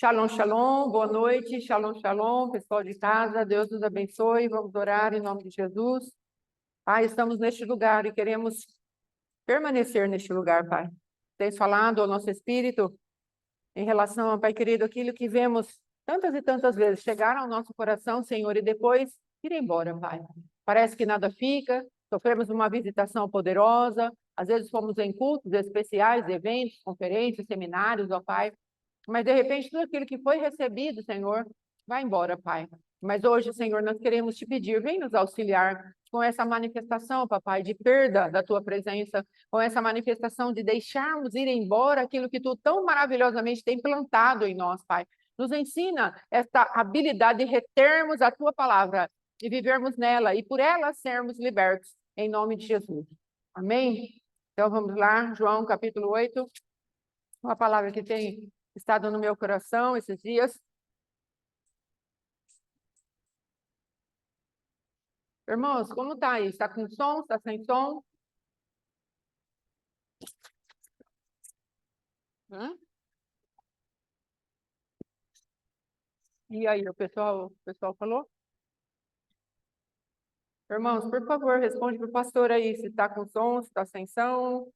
Shalom, shalom, boa noite, shalom, shalom, pessoal de casa, Deus nos abençoe, vamos orar em nome de Jesus. Pai, estamos neste lugar e queremos permanecer neste lugar, Pai. Tens falado ao nosso espírito em relação, Pai querido, aquilo que vemos tantas e tantas vezes chegar ao nosso coração, Senhor, e depois ir embora, Pai. Parece que nada fica, sofremos uma visitação poderosa, às vezes fomos em cultos especiais, eventos, conferências, seminários, ó Pai, mas, de repente, tudo aquilo que foi recebido, Senhor, vai embora, Pai. Mas hoje, Senhor, nós queremos te pedir, vem nos auxiliar com essa manifestação, papai, de perda da tua presença, com essa manifestação de deixarmos ir embora aquilo que tu tão maravilhosamente tem plantado em nós, Pai. Nos ensina esta habilidade de retermos a tua palavra e vivermos nela e por ela sermos libertos, em nome de Jesus. Amém? Então, vamos lá, João, capítulo 8, uma palavra que tem estado no meu coração esses dias. Irmãos, como tá aí? Está com som? Está sem som? E aí, o pessoal falou? Irmãos, por favor, responde para o pastor aí se está com som, se está sem som.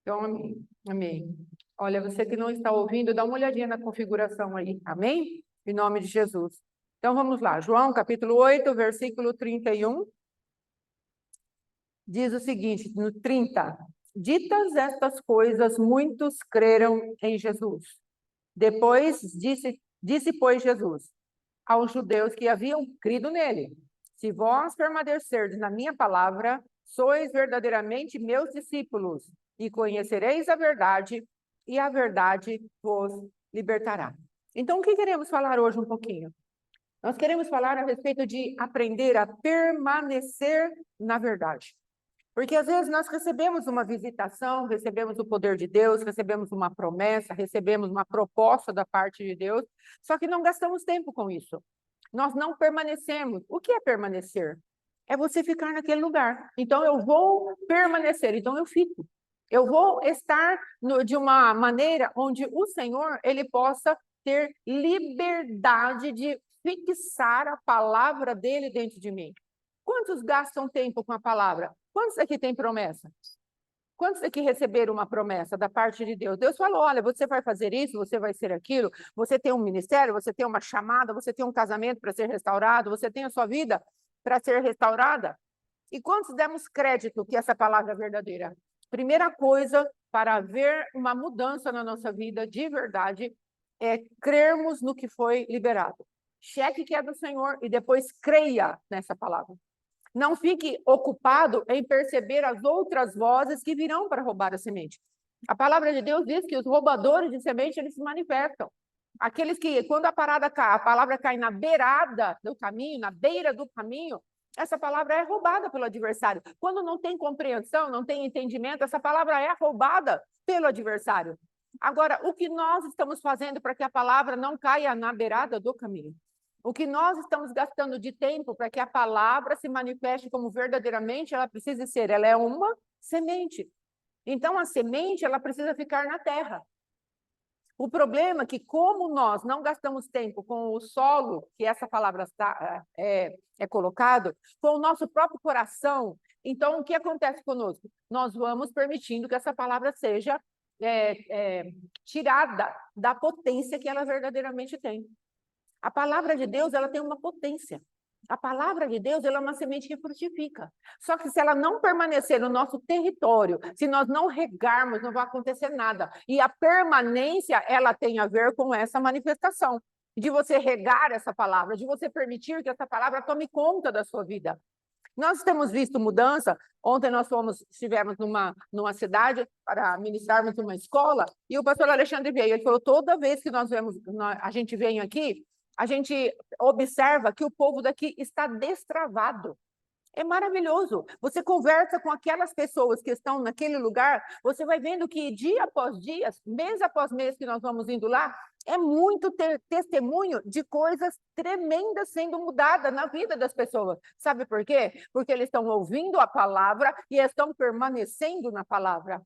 Então, amém. Amém. Olha, você que não está ouvindo, dá uma olhadinha na configuração aí. Amém? Em nome de Jesus. Então, vamos lá. João, capítulo 8, versículo 31. Diz o seguinte, no 30. Ditas estas coisas, muitos creram em Jesus. Depois disse, pois, Jesus aos judeus que haviam crido nele: se vós permanecerdes na minha palavra, sois verdadeiramente meus discípulos, e conhecereis a verdade, e a verdade vos libertará. Então, o que queremos falar hoje um pouquinho? Nós queremos falar a respeito de aprender a permanecer na verdade. Porque às vezes nós recebemos uma visitação, recebemos o poder de Deus, recebemos uma promessa, recebemos uma proposta da parte de Deus, só que não gastamos tempo com isso. Nós não permanecemos. O que é permanecer? É você ficar naquele lugar. Então eu vou permanecer, então eu fico. Eu vou estar de uma maneira onde o Senhor ele possa ter liberdade de fixar a palavra dele dentro de mim. Quantos gastam tempo com a palavra? Quantos aqui têm promessa? Quantos aqui receberam uma promessa da parte de Deus? Deus falou, olha, você vai fazer isso, você vai ser aquilo, você tem um ministério, você tem uma chamada, você tem um casamento para ser restaurado, você tem a sua vida para ser restaurada. E quantos demos crédito que essa palavra é verdadeira? Primeira coisa, para haver uma mudança na nossa vida de verdade, é crermos no que foi liberado. Cheque que é do Senhor e depois creia nessa palavra. Não fique ocupado em perceber as outras vozes que virão para roubar a semente. A palavra de Deus diz que os roubadores de semente, eles se manifestam. Aqueles que, quando a palavra cai na beirada do caminho, na beira do caminho, essa palavra é roubada pelo adversário. Quando não tem compreensão, não tem entendimento, essa palavra é roubada pelo adversário. Agora, o que nós estamos fazendo para que a palavra não caia na beirada do caminho? O que nós estamos gastando de tempo para que a palavra se manifeste como verdadeiramente ela precisa ser? Ela é uma semente. Então, a semente, ela precisa ficar na terra. O problema é que, como nós não gastamos tempo com o solo que essa palavra é colocado, com o nosso próprio coração, então, o que acontece conosco? Nós vamos permitindo que essa palavra seja tirada da potência que ela verdadeiramente tem. A palavra de Deus, ela tem uma potência. A palavra de Deus, ela é uma semente que frutifica. Só que se ela não permanecer no nosso território, se nós não regarmos, não vai acontecer nada. E a permanência, ela tem a ver com essa manifestação. De você regar essa palavra, de você permitir que essa palavra tome conta da sua vida. Nós temos visto mudança. Ontem nós estivemos numa cidade para ministrarmos uma escola, e o pastor Alexandre veio. Ele falou, toda vez que a gente vem aqui, a gente observa que o povo daqui está destravado. É maravilhoso. Você conversa com aquelas pessoas que estão naquele lugar, você vai vendo que dia após dia, mês após mês que nós vamos indo lá, é muito testemunho de coisas tremendas sendo mudadas na vida das pessoas. Sabe por quê? Porque eles estão ouvindo a palavra e estão permanecendo na palavra.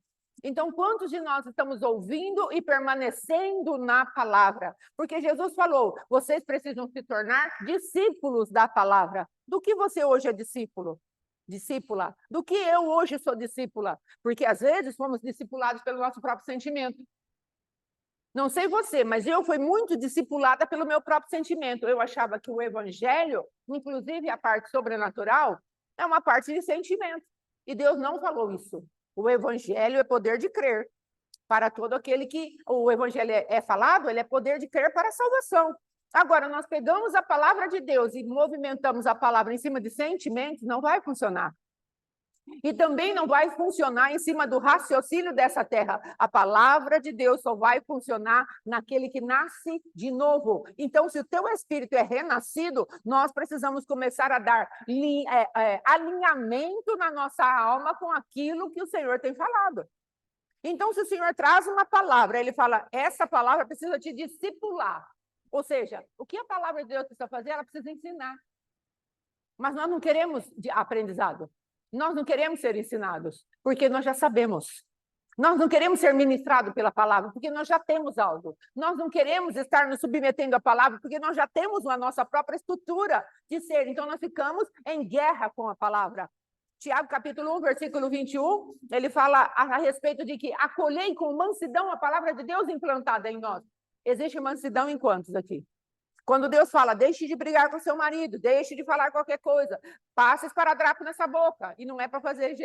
Então, quantos de nós estamos ouvindo e permanecendo na palavra? Porque Jesus falou, vocês precisam se tornar discípulos da palavra. Do que você hoje é discípulo? Discípula? Do que eu hoje sou discípula? Porque às vezes fomos discipulados pelo nosso próprio sentimento. Não sei você, mas eu fui muito discipulada pelo meu próprio sentimento. Eu achava que o evangelho, inclusive a parte sobrenatural, é uma parte de sentimento. E Deus não falou isso. O evangelho é poder de crer. Para todo aquele que o evangelho é falado, ele é poder de crer para a salvação. Agora, nós pegamos a palavra de Deus e movimentamos a palavra em cima de sentimentos, não vai funcionar. E também não vai funcionar em cima do raciocínio dessa terra. A palavra de Deus só vai funcionar naquele que nasce de novo. Então, se o teu espírito é renascido, nós precisamos começar a dar alinhamento na nossa alma com aquilo que o Senhor tem falado. Então, se o Senhor traz uma palavra, ele fala, essa palavra precisa te discipular. Ou seja, o que a palavra de Deus precisa fazer, ela precisa ensinar. Mas nós não queremos aprendizado. Nós não queremos ser ensinados, porque nós já sabemos. Nós não queremos ser ministrados pela palavra, porque nós já temos algo. Nós não queremos estar nos submetendo à palavra, porque nós já temos a nossa própria estrutura de ser. Então, nós ficamos em guerra com a palavra. Tiago, capítulo 1, versículo 21, ele fala a respeito de que acolhei com mansidão a palavra de Deus implantada em nós. Existe mansidão em quantos aqui? Quando Deus fala, deixe de brigar com seu marido, deixe de falar qualquer coisa, passe esparadrapo nessa boca. E não é para fazer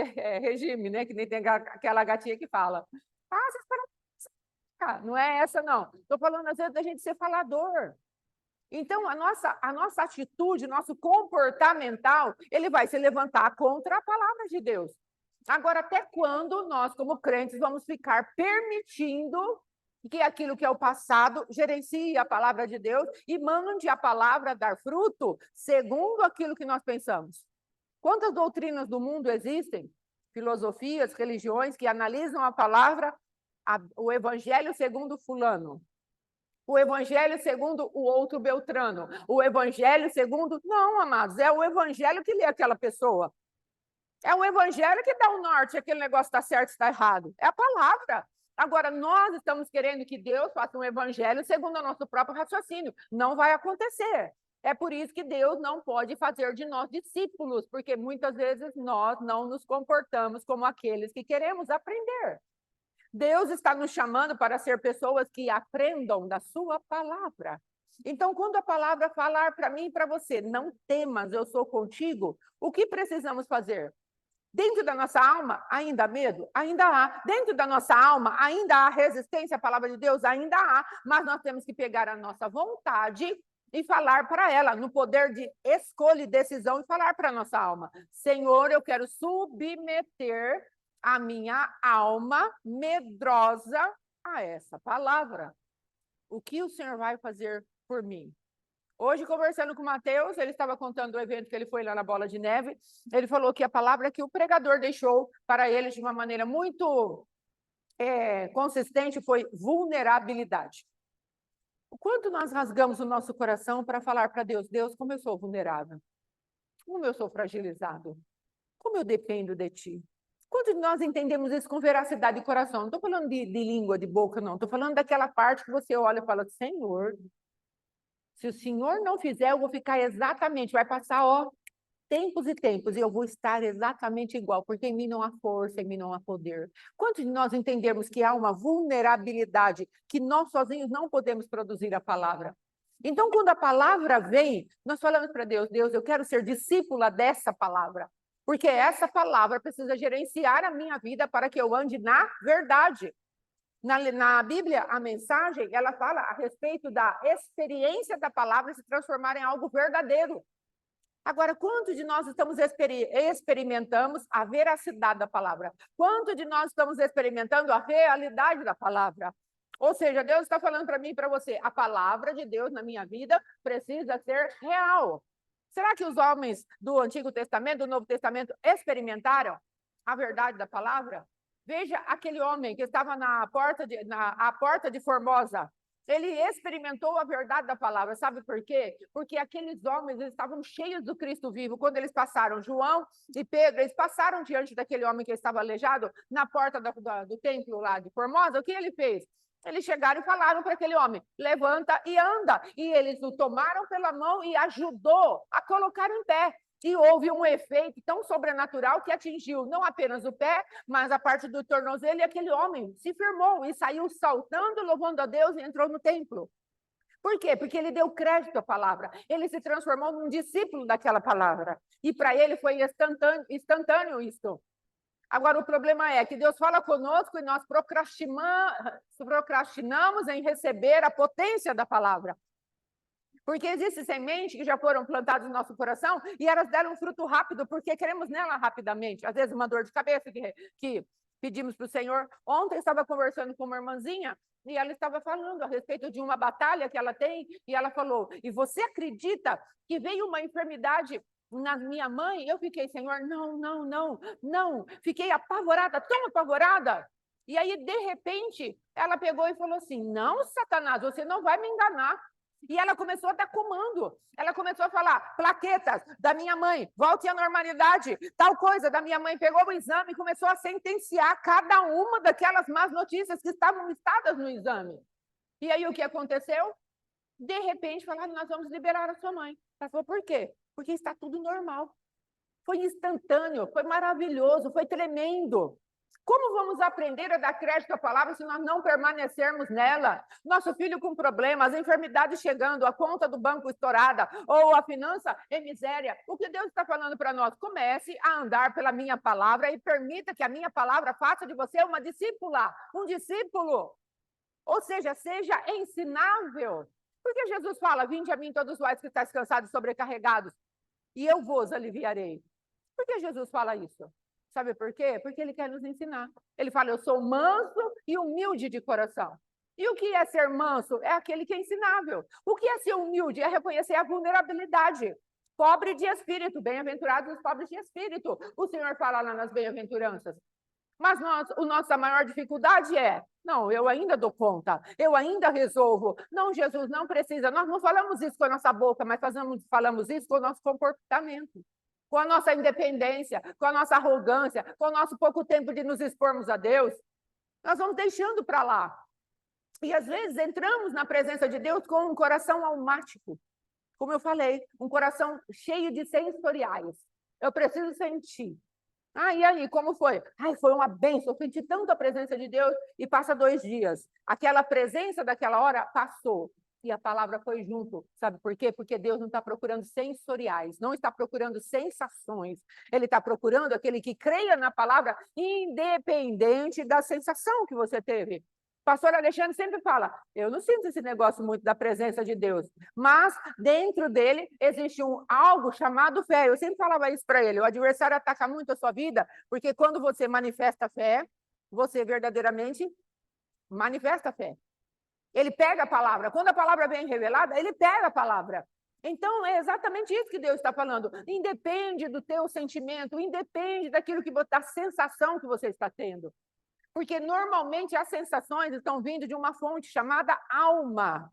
regime, né? Que nem tem aquela gatinha que fala. Passe esparadrapo. Não é essa, não. Estou falando, às vezes, da gente ser falador. Então, a nossa atitude, nosso comportamental, ele vai se levantar contra a palavra de Deus. Agora, até quando nós, como crentes, vamos ficar permitindo que aquilo que é o passado gerencie a palavra de Deus e mande a palavra dar fruto segundo aquilo que nós pensamos? Quantas doutrinas do mundo existem? Filosofias, religiões que analisam a palavra, o evangelho segundo fulano, o evangelho segundo o outro Beltrano, o evangelho segundo... Não, amados, é o evangelho que lê aquela pessoa. É o evangelho que dá o norte, aquele negócio está certo, está errado. É a palavra. Agora, nós estamos querendo que Deus faça um evangelho segundo o nosso próprio raciocínio. Não vai acontecer. É por isso que Deus não pode fazer de nós discípulos, porque muitas vezes nós não nos comportamos como aqueles que queremos aprender. Deus está nos chamando para ser pessoas que aprendam da sua palavra. Então, quando a palavra falar para mim e para você, não temas, eu sou contigo, o que precisamos fazer? Dentro da nossa alma, ainda há medo? Ainda há. Dentro da nossa alma, ainda há resistência à palavra de Deus? Ainda há. Mas nós temos que pegar a nossa vontade e falar para ela, no poder de escolha e decisão, e falar para a nossa alma, Senhor, eu quero submeter a minha alma medrosa a essa palavra. O que o Senhor vai fazer por mim? Hoje, conversando com o Mateus, ele estava contando o evento que ele foi lá na Bola de Neve. Ele falou que a palavra que o pregador deixou para ele de uma maneira muito consistente foi vulnerabilidade. O quanto nós rasgamos o nosso coração para falar para Deus, Deus, como eu sou vulnerável, como eu sou fragilizado, como eu dependo de Ti. Quanto de nós entendemos isso com veracidade de coração? Não estou falando de língua, de boca, não. Estou falando daquela parte que você olha e fala, Senhor... Se o Senhor não fizer, eu vou ficar exatamente, vai passar, tempos e tempos, e eu vou estar exatamente igual, porque em mim não há força, em mim não há poder. Quanto de nós entendemos que há uma vulnerabilidade, que nós sozinhos não podemos produzir a palavra? Então, quando a palavra vem, nós falamos para Deus, Deus, eu quero ser discípula dessa palavra, porque essa palavra precisa gerenciar a minha vida para que eu ande na verdade. Na Bíblia, a mensagem, ela fala a respeito da experiência da palavra se transformar em algo verdadeiro. Agora, quanto de nós experimentamos a veracidade da palavra? Quanto de nós estamos experimentando a realidade da palavra? Ou seja, Deus está falando para mim e para você, a palavra de Deus na minha vida precisa ser real. Será que os homens do Antigo Testamento, do Novo Testamento, experimentaram a verdade da palavra? Veja aquele homem que estava à porta de Formosa. Ele experimentou a verdade da palavra. Sabe por quê? Porque aqueles homens, eles estavam cheios do Cristo vivo. Quando eles passaram, João e Pedro, eles passaram diante daquele homem que estava aleijado na porta do templo lá de Formosa. O que ele fez? Eles chegaram e falaram para aquele homem, levanta e anda. E eles o tomaram pela mão e ajudou a colocar em pé. E houve um efeito tão sobrenatural que atingiu não apenas o pé, mas a parte do tornozelo, e aquele homem se firmou e saiu saltando, louvando a Deus e entrou no templo. Por quê? Porque ele deu crédito à palavra. Ele se transformou num discípulo daquela palavra. E para ele foi instantâneo isso. Agora, o problema é que Deus fala conosco e nós procrastinamos em receber a potência da palavra. Porque existem sementes que já foram plantadas no nosso coração e elas deram um fruto rápido, porque queremos nela rapidamente. Às vezes, uma dor de cabeça que pedimos para o Senhor. Ontem eu estava conversando com uma irmãzinha e ela estava falando a respeito de uma batalha que ela tem, e ela falou, e você acredita que veio uma enfermidade na minha mãe? Eu fiquei, Senhor, não. Fiquei apavorada, tão apavorada. E aí, de repente, ela pegou e falou assim, não, Satanás, você não vai me enganar. E ela começou a dar comando. Ela começou a falar, plaquetas da minha mãe, volte à normalidade, tal coisa da minha mãe. Pegou o exame e começou a sentenciar cada uma daquelas más notícias que estavam listadas no exame. E aí o que aconteceu? De repente falaram, nós vamos liberar a sua mãe. Ela falou, por quê? Porque está tudo normal. Foi instantâneo, foi maravilhoso, foi tremendo. Como vamos aprender a dar crédito à palavra se nós não permanecermos nela? Nosso filho com problemas, as enfermidades chegando, a conta do banco estourada, ou a finança em miséria. O que Deus está falando para nós? Comece a andar pela minha palavra e permita que a minha palavra faça de você uma discípula, um discípulo. Ou seja, seja ensinável. Porque Jesus fala, vinde a mim todos vós que estáis cansados e sobrecarregados, e eu vos aliviarei. Por que Jesus fala isso? Sabe por quê? Porque ele quer nos ensinar. Ele fala, eu sou manso e humilde de coração. E o que é ser manso? É aquele que é ensinável. O que é ser humilde? É reconhecer a vulnerabilidade. Pobre de espírito, bem-aventurados os pobres de espírito. O Senhor fala lá nas bem-aventuranças. Mas a nossa maior dificuldade é, não, eu ainda dou conta, eu ainda resolvo. Não, Jesus, não precisa. Nós não falamos isso com a nossa boca, mas falamos isso com o nosso comportamento, com a nossa independência, com a nossa arrogância, com o nosso pouco tempo de nos expormos a Deus. Nós vamos deixando para lá. E às vezes entramos na presença de Deus com um coração almático. Como eu falei, um coração cheio de sensoriais. Eu preciso sentir. E aí, como foi? Foi uma bênção, eu senti tanto a presença de Deus, e passa 2 dias. Aquela presença daquela hora passou, e a palavra foi junto. Sabe por quê? Porque Deus não está procurando sensoriais, não está procurando sensações. Ele está procurando aquele que creia na palavra, independente da sensação que você teve. Pastor Alexandre sempre fala, eu não sinto esse negócio muito da presença de Deus, mas dentro dele existe algo chamado fé. Eu sempre falava isso para ele, o adversário ataca muito a sua vida, porque quando você manifesta fé, você verdadeiramente manifesta fé. Ele pega a palavra, quando a palavra vem revelada, ele pega a palavra. Então, é exatamente isso que Deus está falando. Independe do teu sentimento, independe da sensação que você está tendo. Porque normalmente as sensações estão vindo de uma fonte chamada alma.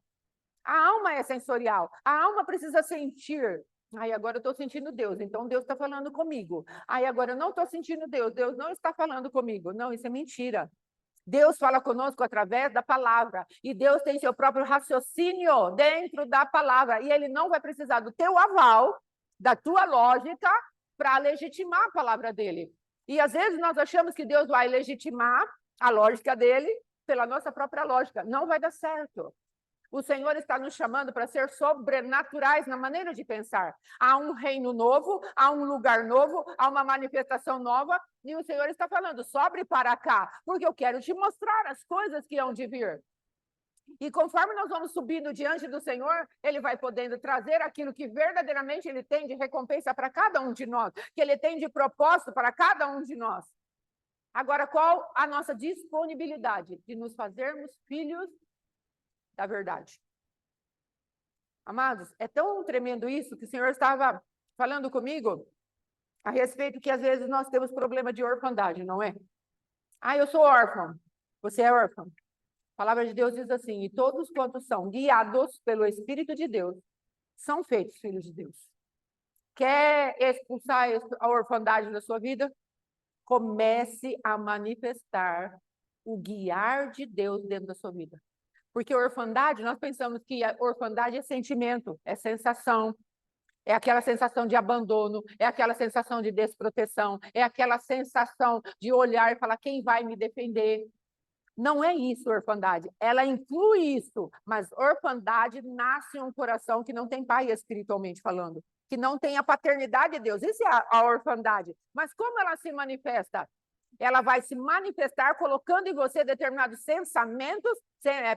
A alma é sensorial. A alma precisa sentir. Agora eu estou sentindo Deus, então Deus está falando comigo. Agora eu não estou sentindo Deus, Deus não está falando comigo. Não, isso é mentira. Deus fala conosco através da palavra. E Deus tem seu próprio raciocínio dentro da palavra. E ele não vai precisar do teu aval, da tua lógica, para legitimar a palavra dele. E às vezes nós achamos que Deus vai legitimar a lógica dele pela nossa própria lógica. Não vai dar certo. O Senhor está nos chamando para ser sobrenaturais na maneira de pensar. Há um reino novo, há um lugar novo, há uma manifestação nova, e o Senhor está falando, sobre para cá, porque eu quero te mostrar as coisas que hão de vir. E conforme nós vamos subindo diante do Senhor, ele vai podendo trazer aquilo que verdadeiramente ele tem de recompensa para cada um de nós, que ele tem de propósito para cada um de nós. Agora, qual a nossa disponibilidade de nos fazermos filhos da verdade? Amados, é tão tremendo isso que o Senhor estava falando comigo a respeito que às vezes nós temos problema de orfandade, não é? Eu sou órfão. Você é órfão? palavra de Deus diz assim, e todos quantos são guiados pelo Espírito de Deus, são feitos filhos de Deus. Quer expulsar a orfandade da sua vida? Comece a manifestar o guiar de Deus dentro da sua vida. Porque orfandade, nós pensamos que a orfandade é sentimento, é sensação, é aquela sensação de abandono, é aquela sensação de desproteção, é aquela sensação de olhar e falar, quem vai me defender? Não é isso, orfandade. Ela inclui isso, mas orfandade nasce em um coração que não tem pai espiritualmente falando, que não tem a paternidade de Deus. Isso é a orfandade. Mas como ela se manifesta? Ela vai se manifestar colocando em você determinados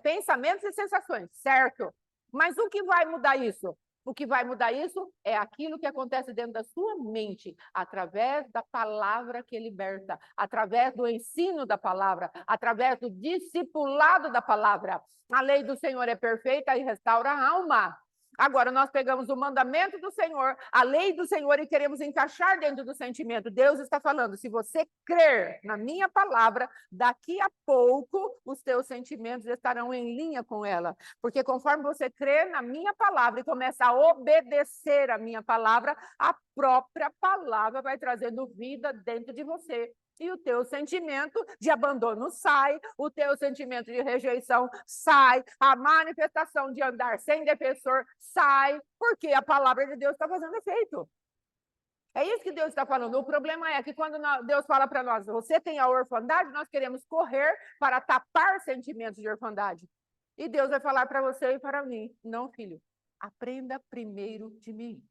pensamentos e sensações, certo? Mas o que vai mudar isso? O que vai mudar isso é aquilo que acontece dentro da sua mente, através da palavra que liberta, através do ensino da palavra, através do discipulado da palavra. A lei do Senhor é perfeita e restaura a alma. Agora, nós pegamos o mandamento do Senhor, a lei do Senhor e queremos encaixar dentro do sentimento. Deus está falando, se você crer na minha palavra, daqui a pouco os teus sentimentos estarão em linha com ela. Porque conforme você crê na minha palavra e começa a obedecer a minha palavra, a própria palavra vai trazendo vida dentro de você. E o teu sentimento de abandono sai, o teu sentimento de rejeição sai, a manifestação de andar sem defensor sai, porque a palavra de Deus está fazendo efeito. É isso que Deus está falando. O problema é que quando Deus fala para nós, você tem a orfandade, nós queremos correr para tapar sentimentos de orfandade. E Deus vai falar para você e para mim, não, filho, aprenda primeiro de mim.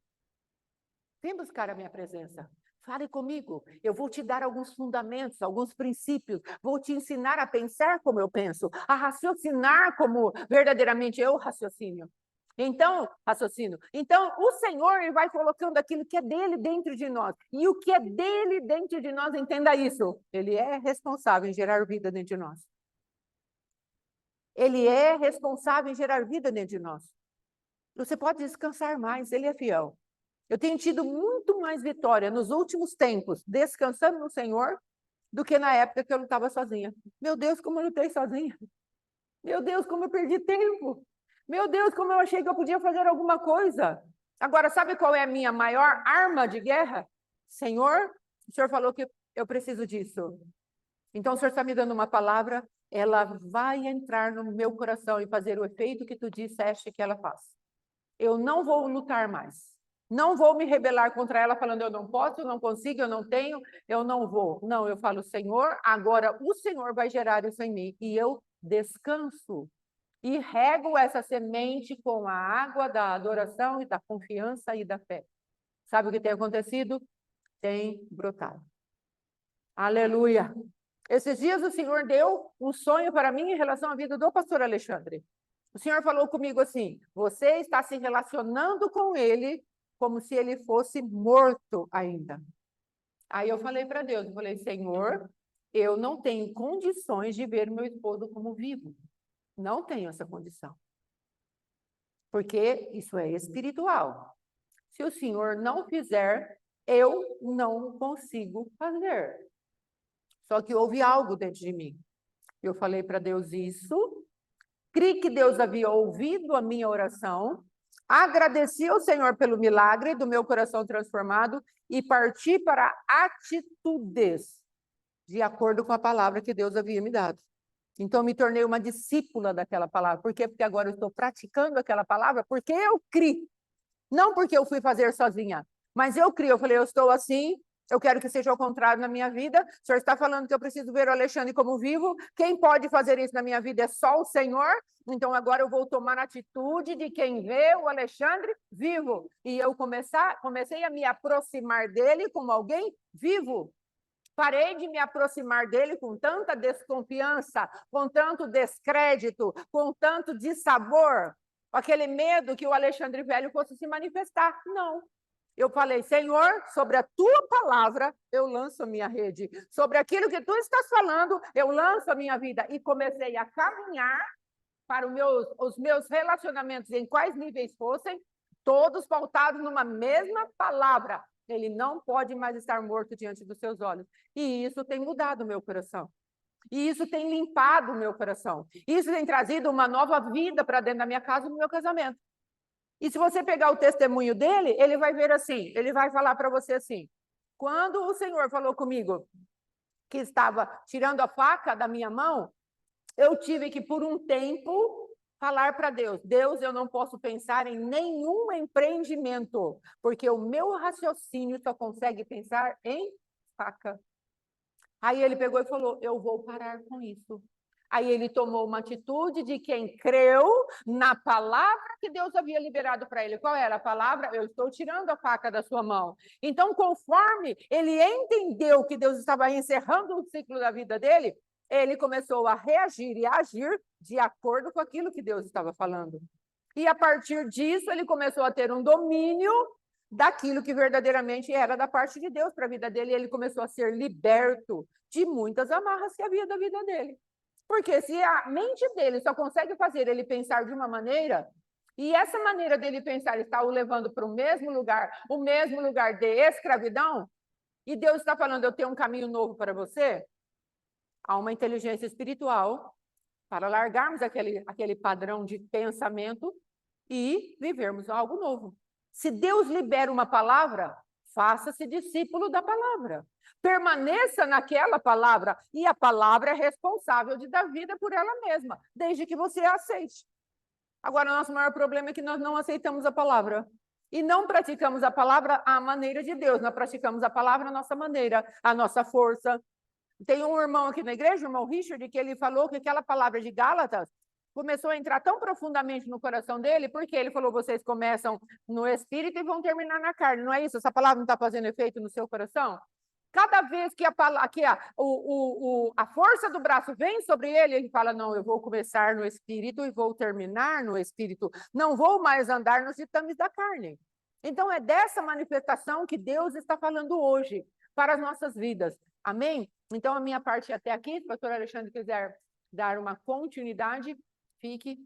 Vem buscar a minha presença. Fale comigo, eu vou te dar alguns fundamentos, alguns princípios, vou te ensinar a pensar como eu penso, a raciocinar como verdadeiramente eu raciocínio. Então, o Senhor ele vai colocando aquilo que é dele dentro de nós. E o que é dele dentro de nós, entenda isso, ele é responsável em gerar vida dentro de nós. Ele é responsável em gerar vida dentro de nós. Você pode descansar mais, ele é fiel. Eu tenho tido muito mais vitória nos últimos tempos, descansando no Senhor, do que na época que eu lutava sozinha. Meu Deus, como eu lutei sozinha. Meu Deus, como eu perdi tempo. Meu Deus, como eu achei que eu podia fazer alguma coisa. Agora, sabe qual é a minha maior arma de guerra? Senhor, o Senhor falou que eu preciso disso. Então, o Senhor está me dando uma palavra, ela vai entrar no meu coração e fazer o efeito que tu disseste que ela faz. Eu não vou lutar mais. Não vou me rebelar contra ela falando eu não posso, eu não consigo, eu não tenho, eu não vou. Não, eu falo, Senhor, agora o Senhor vai gerar isso em mim. E eu descanso e rego essa semente com a água da adoração e da confiança e da fé. Sabe o que tem acontecido? Tem brotado. Aleluia! Esses dias o Senhor deu um sonho para mim em relação à vida do pastor Alexandre. O Senhor falou comigo assim, você está se relacionando com ele como se ele fosse morto ainda. Aí eu falei para Deus, eu falei, Senhor, eu não tenho condições de ver meu esposo como vivo. Não tenho essa condição. Porque isso é espiritual. Se o Senhor não fizer, eu não consigo fazer. Só que houve algo dentro de mim. Eu falei para Deus isso, criei que Deus havia ouvido a minha oração, agradeci ao Senhor pelo milagre do meu coração transformado e parti para atitudes de acordo com a palavra que Deus havia me dado. Então, me tornei uma discípula daquela palavra. Por quê? Porque agora eu estou praticando aquela palavra porque eu criei. Não porque eu fui fazer sozinha, mas eu criei. Eu falei, eu estou assim, eu quero que seja ao contrário na minha vida. O Senhor está falando que eu preciso ver o Alexandre como vivo. Quem pode fazer isso na minha vida é só o Senhor. Então, agora eu vou tomar a atitude de quem vê o Alexandre vivo. E eu comecei a me aproximar dele como alguém vivo. Parei de me aproximar dele com tanta desconfiança, com tanto descrédito, com tanto dissabor, com aquele medo que o Alexandre velho fosse se manifestar. Não. Eu falei, Senhor, sobre a tua palavra, eu lanço a minha rede. Sobre aquilo que tu estás falando, eu lanço a minha vida. E comecei a caminhar para os meus relacionamentos, em quais níveis fossem, todos pautados numa mesma palavra. Ele não pode mais estar morto diante dos seus olhos. E isso tem mudado o meu coração. E isso tem limpado o meu coração. Isso tem trazido uma nova vida para dentro da minha casa e do meu casamento. E se você pegar o testemunho dele, ele vai ver assim, ele vai falar para você assim, quando o Senhor falou comigo que estava tirando a faca da minha mão, eu tive que, por um tempo, falar para Deus, Deus, eu não posso pensar em nenhum empreendimento, porque o meu raciocínio só consegue pensar em faca. Aí ele pegou e falou, eu vou parar com isso. Aí ele tomou uma atitude de quem creu na palavra que Deus havia liberado para ele. Qual era a palavra? Eu estou tirando a faca da sua mão. Então, conforme ele entendeu que Deus estava encerrando o ciclo da vida dele, ele começou a reagir e a agir de acordo com aquilo que Deus estava falando. E a partir disso, ele começou a ter um domínio daquilo que verdadeiramente era da parte de Deus para a vida dele, e ele começou a ser liberto de muitas amarras que havia da vida dele. Porque se a mente dele só consegue fazer ele pensar de uma maneira, e essa maneira dele pensar está o levando para o mesmo lugar de escravidão, e Deus está falando, eu tenho um caminho novo para você, há uma inteligência espiritual para largarmos aquele padrão de pensamento e vivermos algo novo. Se Deus libera uma palavra, faça-se discípulo da palavra. Permaneça naquela palavra, e a palavra é responsável de dar vida por ela mesma, desde que você a aceite. Agora, o nosso maior problema é que nós não aceitamos a palavra. E não praticamos a palavra à maneira de Deus, nós praticamos a palavra à nossa maneira, à nossa força. Tem um irmão aqui na igreja, o irmão Richard, que ele falou que aquela palavra de Gálatas começou a entrar tão profundamente no coração dele, porque ele falou, vocês começam no espírito e vão terminar na carne, não é isso? Essa palavra não está fazendo efeito no seu coração? Cada vez que a força do braço vem sobre ele, ele fala, não, eu vou começar no espírito e vou terminar no espírito, não vou mais andar nos ditames da carne. Então, é dessa manifestação que Deus está falando hoje para as nossas vidas. Amém? Então, a minha parte é até aqui. Se o pastor Alexandre quiser dar uma continuidade, fique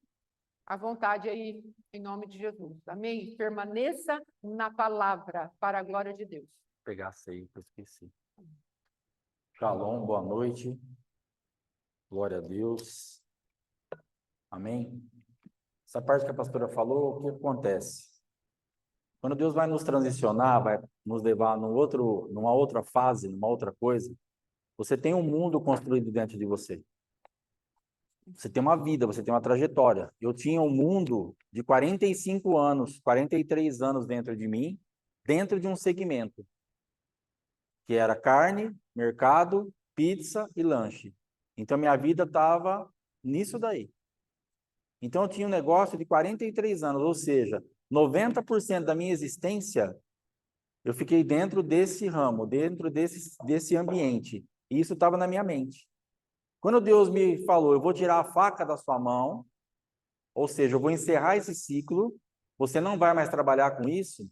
à vontade aí, em nome de Jesus. Amém? Permaneça na palavra, para a glória de Deus. Vou pegar essa aí, que eu esqueci. Shalom, boa noite. Glória a Deus. Amém? Essa parte que a pastora falou, o que acontece? Quando Deus vai nos transicionar, vai nos levar numa outra fase, numa outra coisa, você tem um mundo construído dentro de você. Você tem uma vida, você tem uma trajetória. Eu tinha um mundo de 45 anos, 43 anos dentro de mim, dentro de um segmento, que era carne, mercado, pizza e lanche. Então, minha vida estava nisso daí. Então, eu tinha um negócio de 43 anos, ou seja, 90% da minha existência, eu fiquei dentro desse ramo, dentro desse ambiente. E isso estava na minha mente. Quando Deus me falou, eu vou tirar a faca da sua mão, ou seja, eu vou encerrar esse ciclo, você não vai mais trabalhar com isso,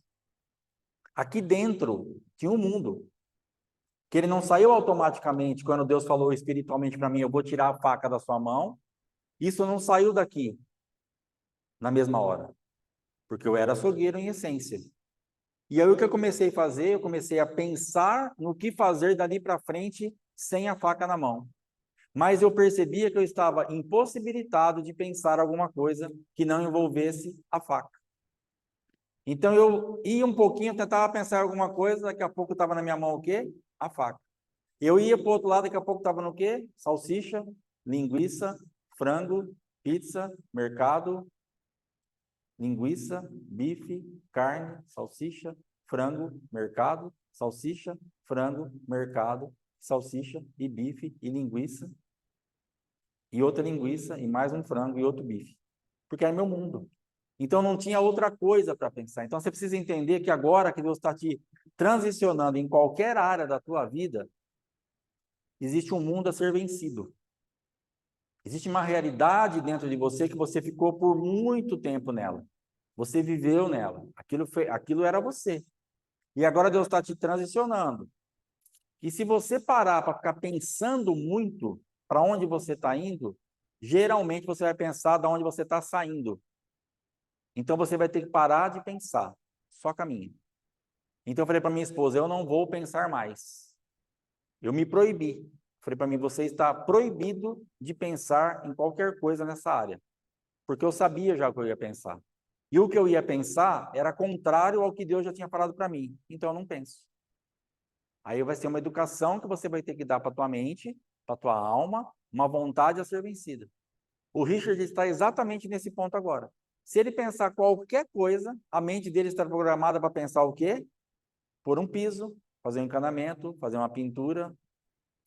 aqui dentro tinha um mundo, que ele não saiu automaticamente, quando Deus falou espiritualmente para mim, eu vou tirar a faca da sua mão, isso não saiu daqui, na mesma hora, porque eu era açougueiro em essência. E aí o que eu comecei a fazer? Eu comecei a pensar no que fazer dali para frente, sem a faca na mão. Mas eu percebia que eu estava impossibilitado de pensar alguma coisa que não envolvesse a faca. Então eu ia um pouquinho, tentava pensar alguma coisa, daqui a pouco estava na minha mão o quê? A faca. Eu ia para o outro lado, daqui a pouco estava no quê? Salsicha, linguiça, frango, pizza, mercado, linguiça, bife, carne, salsicha, frango, mercado, salsicha, frango, mercado, salsicha e bife e linguiça, e outra linguiça, e mais um frango e outro bife. Porque era meu mundo. Então não tinha outra coisa para pensar. Então você precisa entender que agora que Deus está te transicionando em qualquer área da tua vida, existe um mundo a ser vencido. Existe uma realidade dentro de você que você ficou por muito tempo nela. Você viveu nela. Aquilo era você. E agora Deus está te transicionando. E se você parar para ficar pensando muito para onde você está indo, geralmente você vai pensar de onde você está saindo. Então você vai ter que parar de pensar. Só caminha. Então eu falei para minha esposa, eu não vou pensar mais. Eu me proibi. Falei para mim, você está proibido de pensar em qualquer coisa nessa área. Porque eu sabia já o que eu ia pensar. E o que eu ia pensar era contrário ao que Deus já tinha falado para mim. Então eu não penso. Aí vai ser uma educação que você vai ter que dar para tua mente, para tua alma, uma vontade a ser vencida. O Richard está exatamente nesse ponto agora. Se ele pensar qualquer coisa, a mente dele está programada para pensar o quê? Pôr um piso, fazer um encanamento, fazer uma pintura,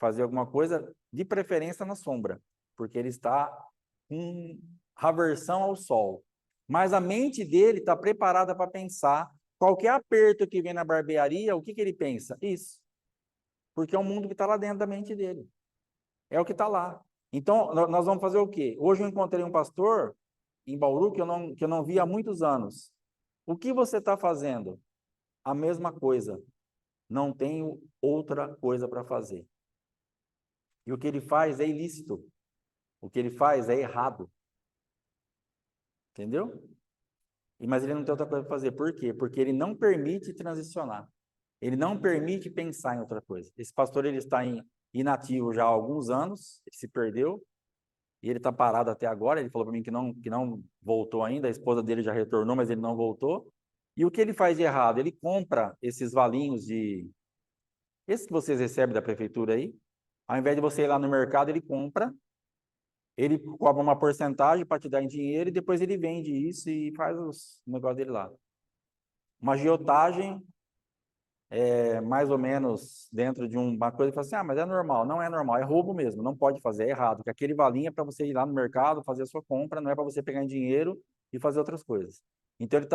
fazer alguma coisa, de preferência na sombra, porque ele está com aversão ao sol. Mas a mente dele está preparada para pensar qualquer aperto que vem na barbearia, o que ele pensa? Isso. Porque é o mundo que está lá dentro da mente dele. É o que está lá. Então, nós vamos fazer o quê? Hoje eu encontrei um pastor em Bauru que eu não vi há muitos anos. O que você está fazendo? A mesma coisa. Não tenho outra coisa para fazer. E o que ele faz é ilícito. O que ele faz é errado. Entendeu? Mas ele não tem outra coisa para fazer. Por quê? Porque ele não permite transicionar. Ele não permite pensar em outra coisa. Esse pastor ele está inativo já há alguns anos, ele se perdeu, e ele está parado até agora. Ele falou para mim que não voltou ainda, a esposa dele já retornou, mas ele não voltou. E o que ele faz de errado? Ele compra esses valinhos esses que vocês recebem da prefeitura aí, ao invés de você ir lá no mercado, ele compra, ele cobra uma porcentagem para te dar em dinheiro e depois ele vende isso e faz o negócio dele lá. Uma agiotagem mais ou menos dentro de uma coisa e fala assim, mas é normal. Não é normal, é roubo mesmo, não pode fazer, é errado. Porque aquele valinho é para você ir lá no mercado, fazer a sua compra, não é para você pegar em dinheiro e fazer outras coisas. Então ele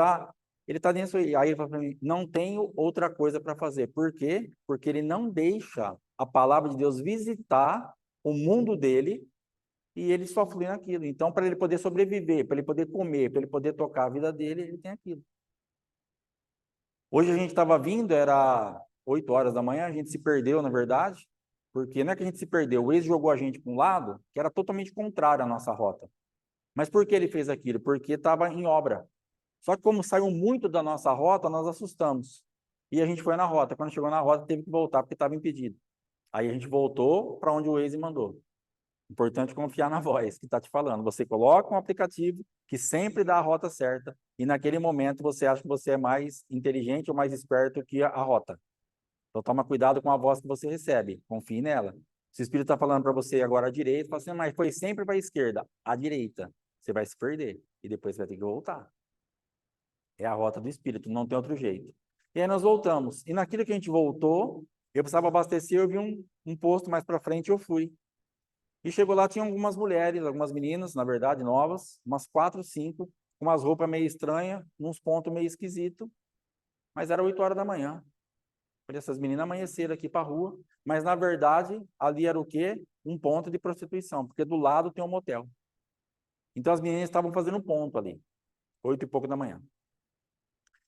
tá nisso aí. Aí ele fala para mim, não tenho outra coisa para fazer. Por quê? Porque ele não deixa a palavra de Deus visitar o mundo dele e ele só flui naquilo. Então, para ele poder sobreviver, para ele poder comer, para ele poder tocar a vida dele, ele tem aquilo. Hoje a gente estava vindo, era 8 horas da manhã, a gente se perdeu, na verdade, porque não é que a gente se perdeu, o ex jogou a gente para um lado que era totalmente contrário à nossa rota. Mas por que ele fez aquilo? Porque estava em obra. Só que como saiu muito da nossa rota, nós assustamos. E a gente foi na rota. Quando chegou na rota, teve que voltar porque estava impedido. Aí a gente voltou para onde o Waze mandou. Importante confiar na voz que está te falando. Você coloca um aplicativo que sempre dá a rota certa e naquele momento você acha que você é mais inteligente ou mais esperto que a rota. Então toma cuidado com a voz que você recebe. Confie nela. Se o Espírito está falando para você agora à direita, fala assim, mas foi sempre para a esquerda. À direita. Você vai se perder e depois você vai ter que voltar. É a rota do Espírito, não tem outro jeito. E aí nós voltamos. E naquilo que a gente voltou, eu precisava abastecer, eu vi um posto mais para frente e eu fui. E chegou lá, tinha algumas mulheres, algumas meninas, na verdade, novas, umas 4, 5, com umas roupas meio estranhas, uns pontos meio esquisitos, mas era 8 horas da manhã. Falei, essas meninas amanheceram aqui para a rua, mas na verdade, ali era o quê? Um ponto de prostituição, porque do lado tem um motel. Então as meninas estavam fazendo um ponto ali, 8 e pouco da manhã.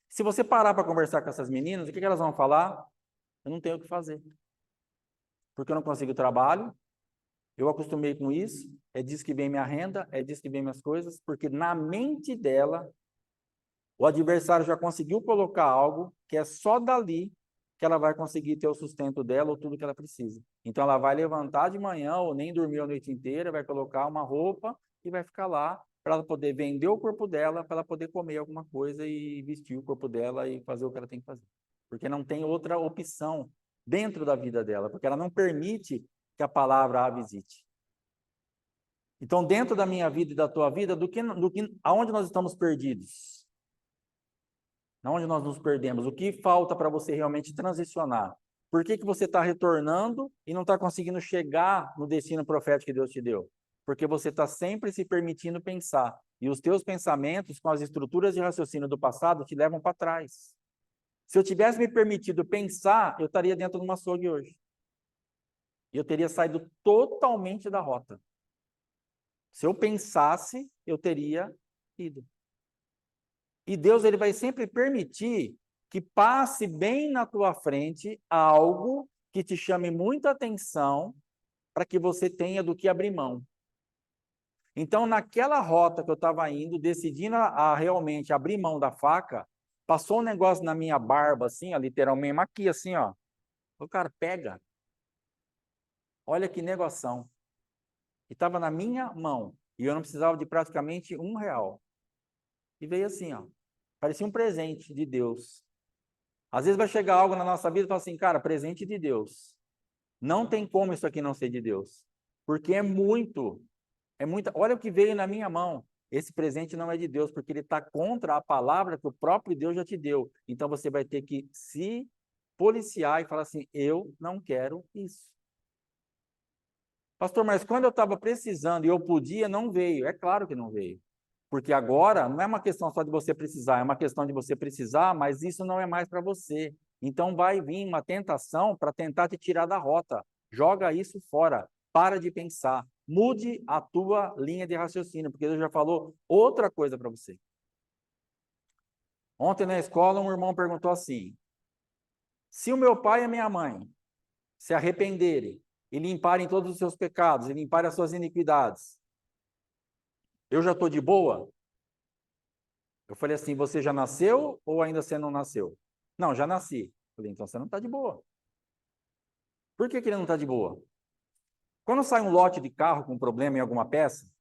Se você parar para conversar com essas meninas, o que elas vão falar? Eu não tenho o que fazer. Porque eu não consigo trabalho, eu acostumei com isso, é disso que vem minha renda, é disso que vem minhas coisas, porque na mente dela, o adversário já conseguiu colocar algo que é só dali que ela vai conseguir ter o sustento dela ou tudo que ela precisa. Então ela vai levantar de manhã ou nem dormir a noite inteira, vai colocar uma roupa e vai ficar lá para ela poder vender o corpo dela, para ela poder comer alguma coisa e vestir o corpo dela e fazer o que ela tem que fazer. Porque não tem outra opção dentro da vida dela, porque ela não permite que a palavra a visite. Então, dentro da minha vida e da tua vida, aonde nós estamos perdidos? Aonde nós nos perdemos? O que falta para você realmente transicionar? Por que você está retornando e não está conseguindo chegar no destino profético que Deus te deu? Porque você está sempre se permitindo pensar. E os teus pensamentos, com as estruturas de raciocínio do passado, te levam para trás. Se eu tivesse me permitido pensar, eu estaria dentro de uma açougue hoje. E eu teria saído totalmente da rota. Se eu pensasse, eu teria ido. E Deus ele vai sempre permitir que passe bem na tua frente algo que te chame muita atenção para que você tenha do que abrir mão. Então, naquela rota que eu estava indo, decidindo a realmente abrir mão da faca, passou um negócio na minha barba, assim, ó, literalmente, aqui, assim, ó. O cara pega. Olha que negoção. E estava na minha mão. E eu não precisava de praticamente R$ 1. E veio assim, ó. Parecia um presente de Deus. Às vezes vai chegar algo na nossa vida e fala assim, cara, presente de Deus. Não tem como isso aqui não ser de Deus. Porque é muita. Olha o que veio na minha mão. Esse presente não é de Deus, porque ele está contra a palavra que o próprio Deus já te deu. Então você vai ter que se policiar e falar assim, eu não quero isso. Pastor, mas quando eu estava precisando e eu podia, não veio. É claro que não veio. Porque agora não é uma questão só de você precisar, é uma questão de você precisar, mas isso não é mais para você. Então vai vir uma tentação para tentar te tirar da rota. Joga isso fora. Para de pensar. Mude a tua linha de raciocínio, porque Deus já falou outra coisa para você. Ontem na escola, um irmão perguntou assim: se o meu pai e a minha mãe se arrependerem e limparem todos os seus pecados, e limparem as suas iniquidades, eu já estou de boa? Eu falei assim, você já nasceu ou ainda você não nasceu? Não, já nasci. Eu falei, então você não está de boa. Por que ele não está de boa? Quando sai um lote de carro com problema em alguma peça,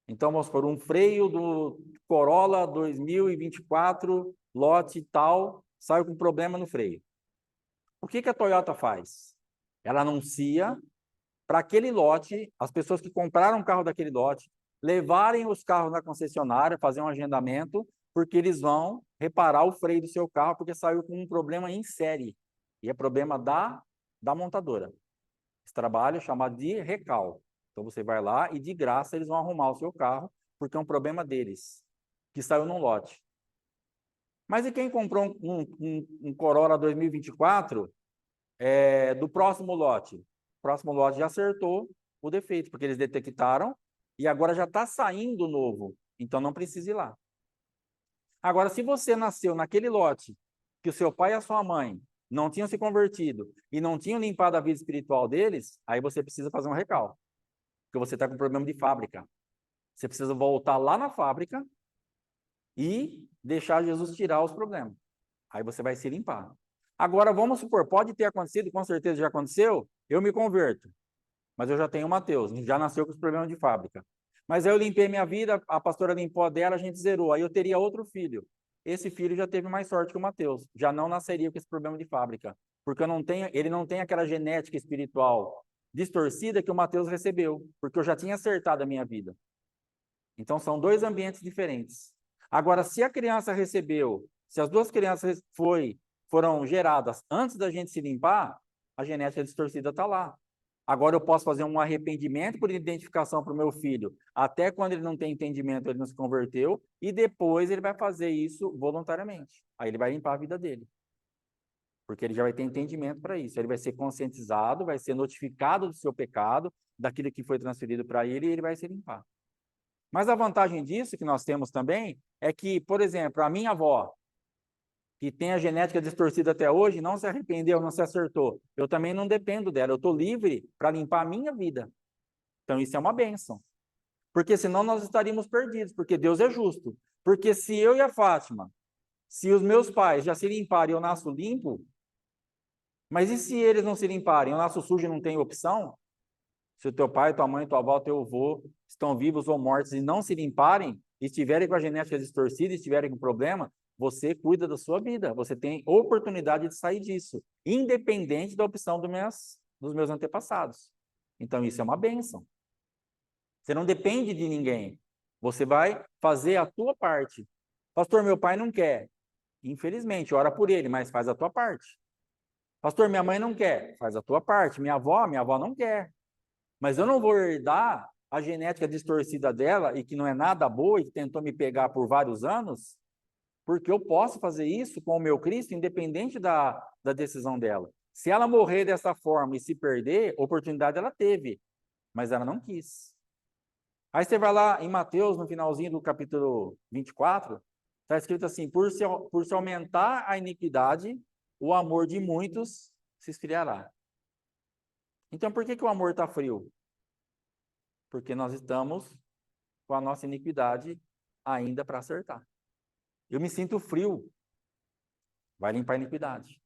então vamos por um freio do Corolla 2024, lote tal, saiu com problema no freio. O que a Toyota faz? Ela anuncia para aquele lote, as pessoas que compraram o carro daquele lote, levarem os carros na concessionária, fazer um agendamento, porque eles vão reparar o freio do seu carro, porque saiu com um problema em série. E é problema da montadora. Esse trabalho é chamado de recal. Então você vai lá e de graça eles vão arrumar o seu carro, porque é um problema deles, que saiu num lote. Mas e quem comprou um Corolla 2024 do próximo lote? O próximo lote já acertou o defeito, porque eles detectaram e agora já está saindo novo. Então não precisa ir lá. Agora, se você nasceu naquele lote que o seu pai e a sua mãe não tinham se convertido e não tinham limpado a vida espiritual deles, aí você precisa fazer um recal. Porque você está com problema de fábrica. Você precisa voltar lá na fábrica e deixar Jesus tirar os problemas. Aí você vai se limpar. Agora, vamos supor, pode ter acontecido, com certeza já aconteceu, eu me converto. Mas eu já tenho o Mateus, já nasceu com os problemas de fábrica. Mas aí eu limpei minha vida, a pastora limpou a dela, a gente zerou. Aí eu teria outro filho. Esse filho já teve mais sorte que o Mateus. Já não nasceria com esse problema de fábrica. Porque ele não tem aquela genética espiritual distorcida que o Mateus recebeu. Porque eu já tinha acertado a minha vida. Então são dois ambientes diferentes. Agora, se a criança recebeu, se as duas crianças foram geradas antes da gente se limpar, a genética distorcida está lá. Agora eu posso fazer um arrependimento por identificação para o meu filho, até quando ele não tem entendimento, ele não se converteu, e depois ele vai fazer isso voluntariamente. Aí ele vai limpar a vida dele. Porque ele já vai ter entendimento para isso. Ele vai ser conscientizado, vai ser notificado do seu pecado, daquilo que foi transferido para ele, e ele vai se limpar. Mas a vantagem disso que nós temos também é que, por exemplo, a minha avó, que tem a genética distorcida até hoje, não se arrependeu, não se acertou. Eu também não dependo dela, eu estou livre para limpar a minha vida. Então isso é uma bênção. Porque senão nós estaríamos perdidos, porque Deus é justo. Porque se eu e a Fátima, se os meus pais já se limparem e eu nasço limpo, mas e se eles não se limparem, eu nasço sujo e não tenho opção? Se o teu pai, tua mãe, tua avó, teu avô estão vivos ou mortos e não se limparem, e estiverem com a genética distorcida, estiverem com problema, você cuida da sua vida. Você tem oportunidade de sair disso, independente da opção dos meus antepassados. Então, isso é uma bênção. Você não depende de ninguém. Você vai fazer a tua parte. Pastor, meu pai não quer. Infelizmente, ora por ele, mas faz a tua parte. Pastor, minha mãe não quer. Faz a tua parte. Minha avó não quer. Mas eu não vou herdar a genética distorcida dela e que não é nada boa e que tentou me pegar por vários anos, porque eu posso fazer isso com o meu Cristo, independente da decisão dela. Se ela morrer dessa forma e se perder, oportunidade ela teve, mas ela não quis. Aí você vai lá em Mateus, no finalzinho do capítulo 24, está escrito assim, por se aumentar a iniquidade, o amor de muitos se esfriará. Então, por que o amor está frio? Porque nós estamos com a nossa iniquidade ainda para acertar. Eu me sinto frio. Vai limpar a iniquidade.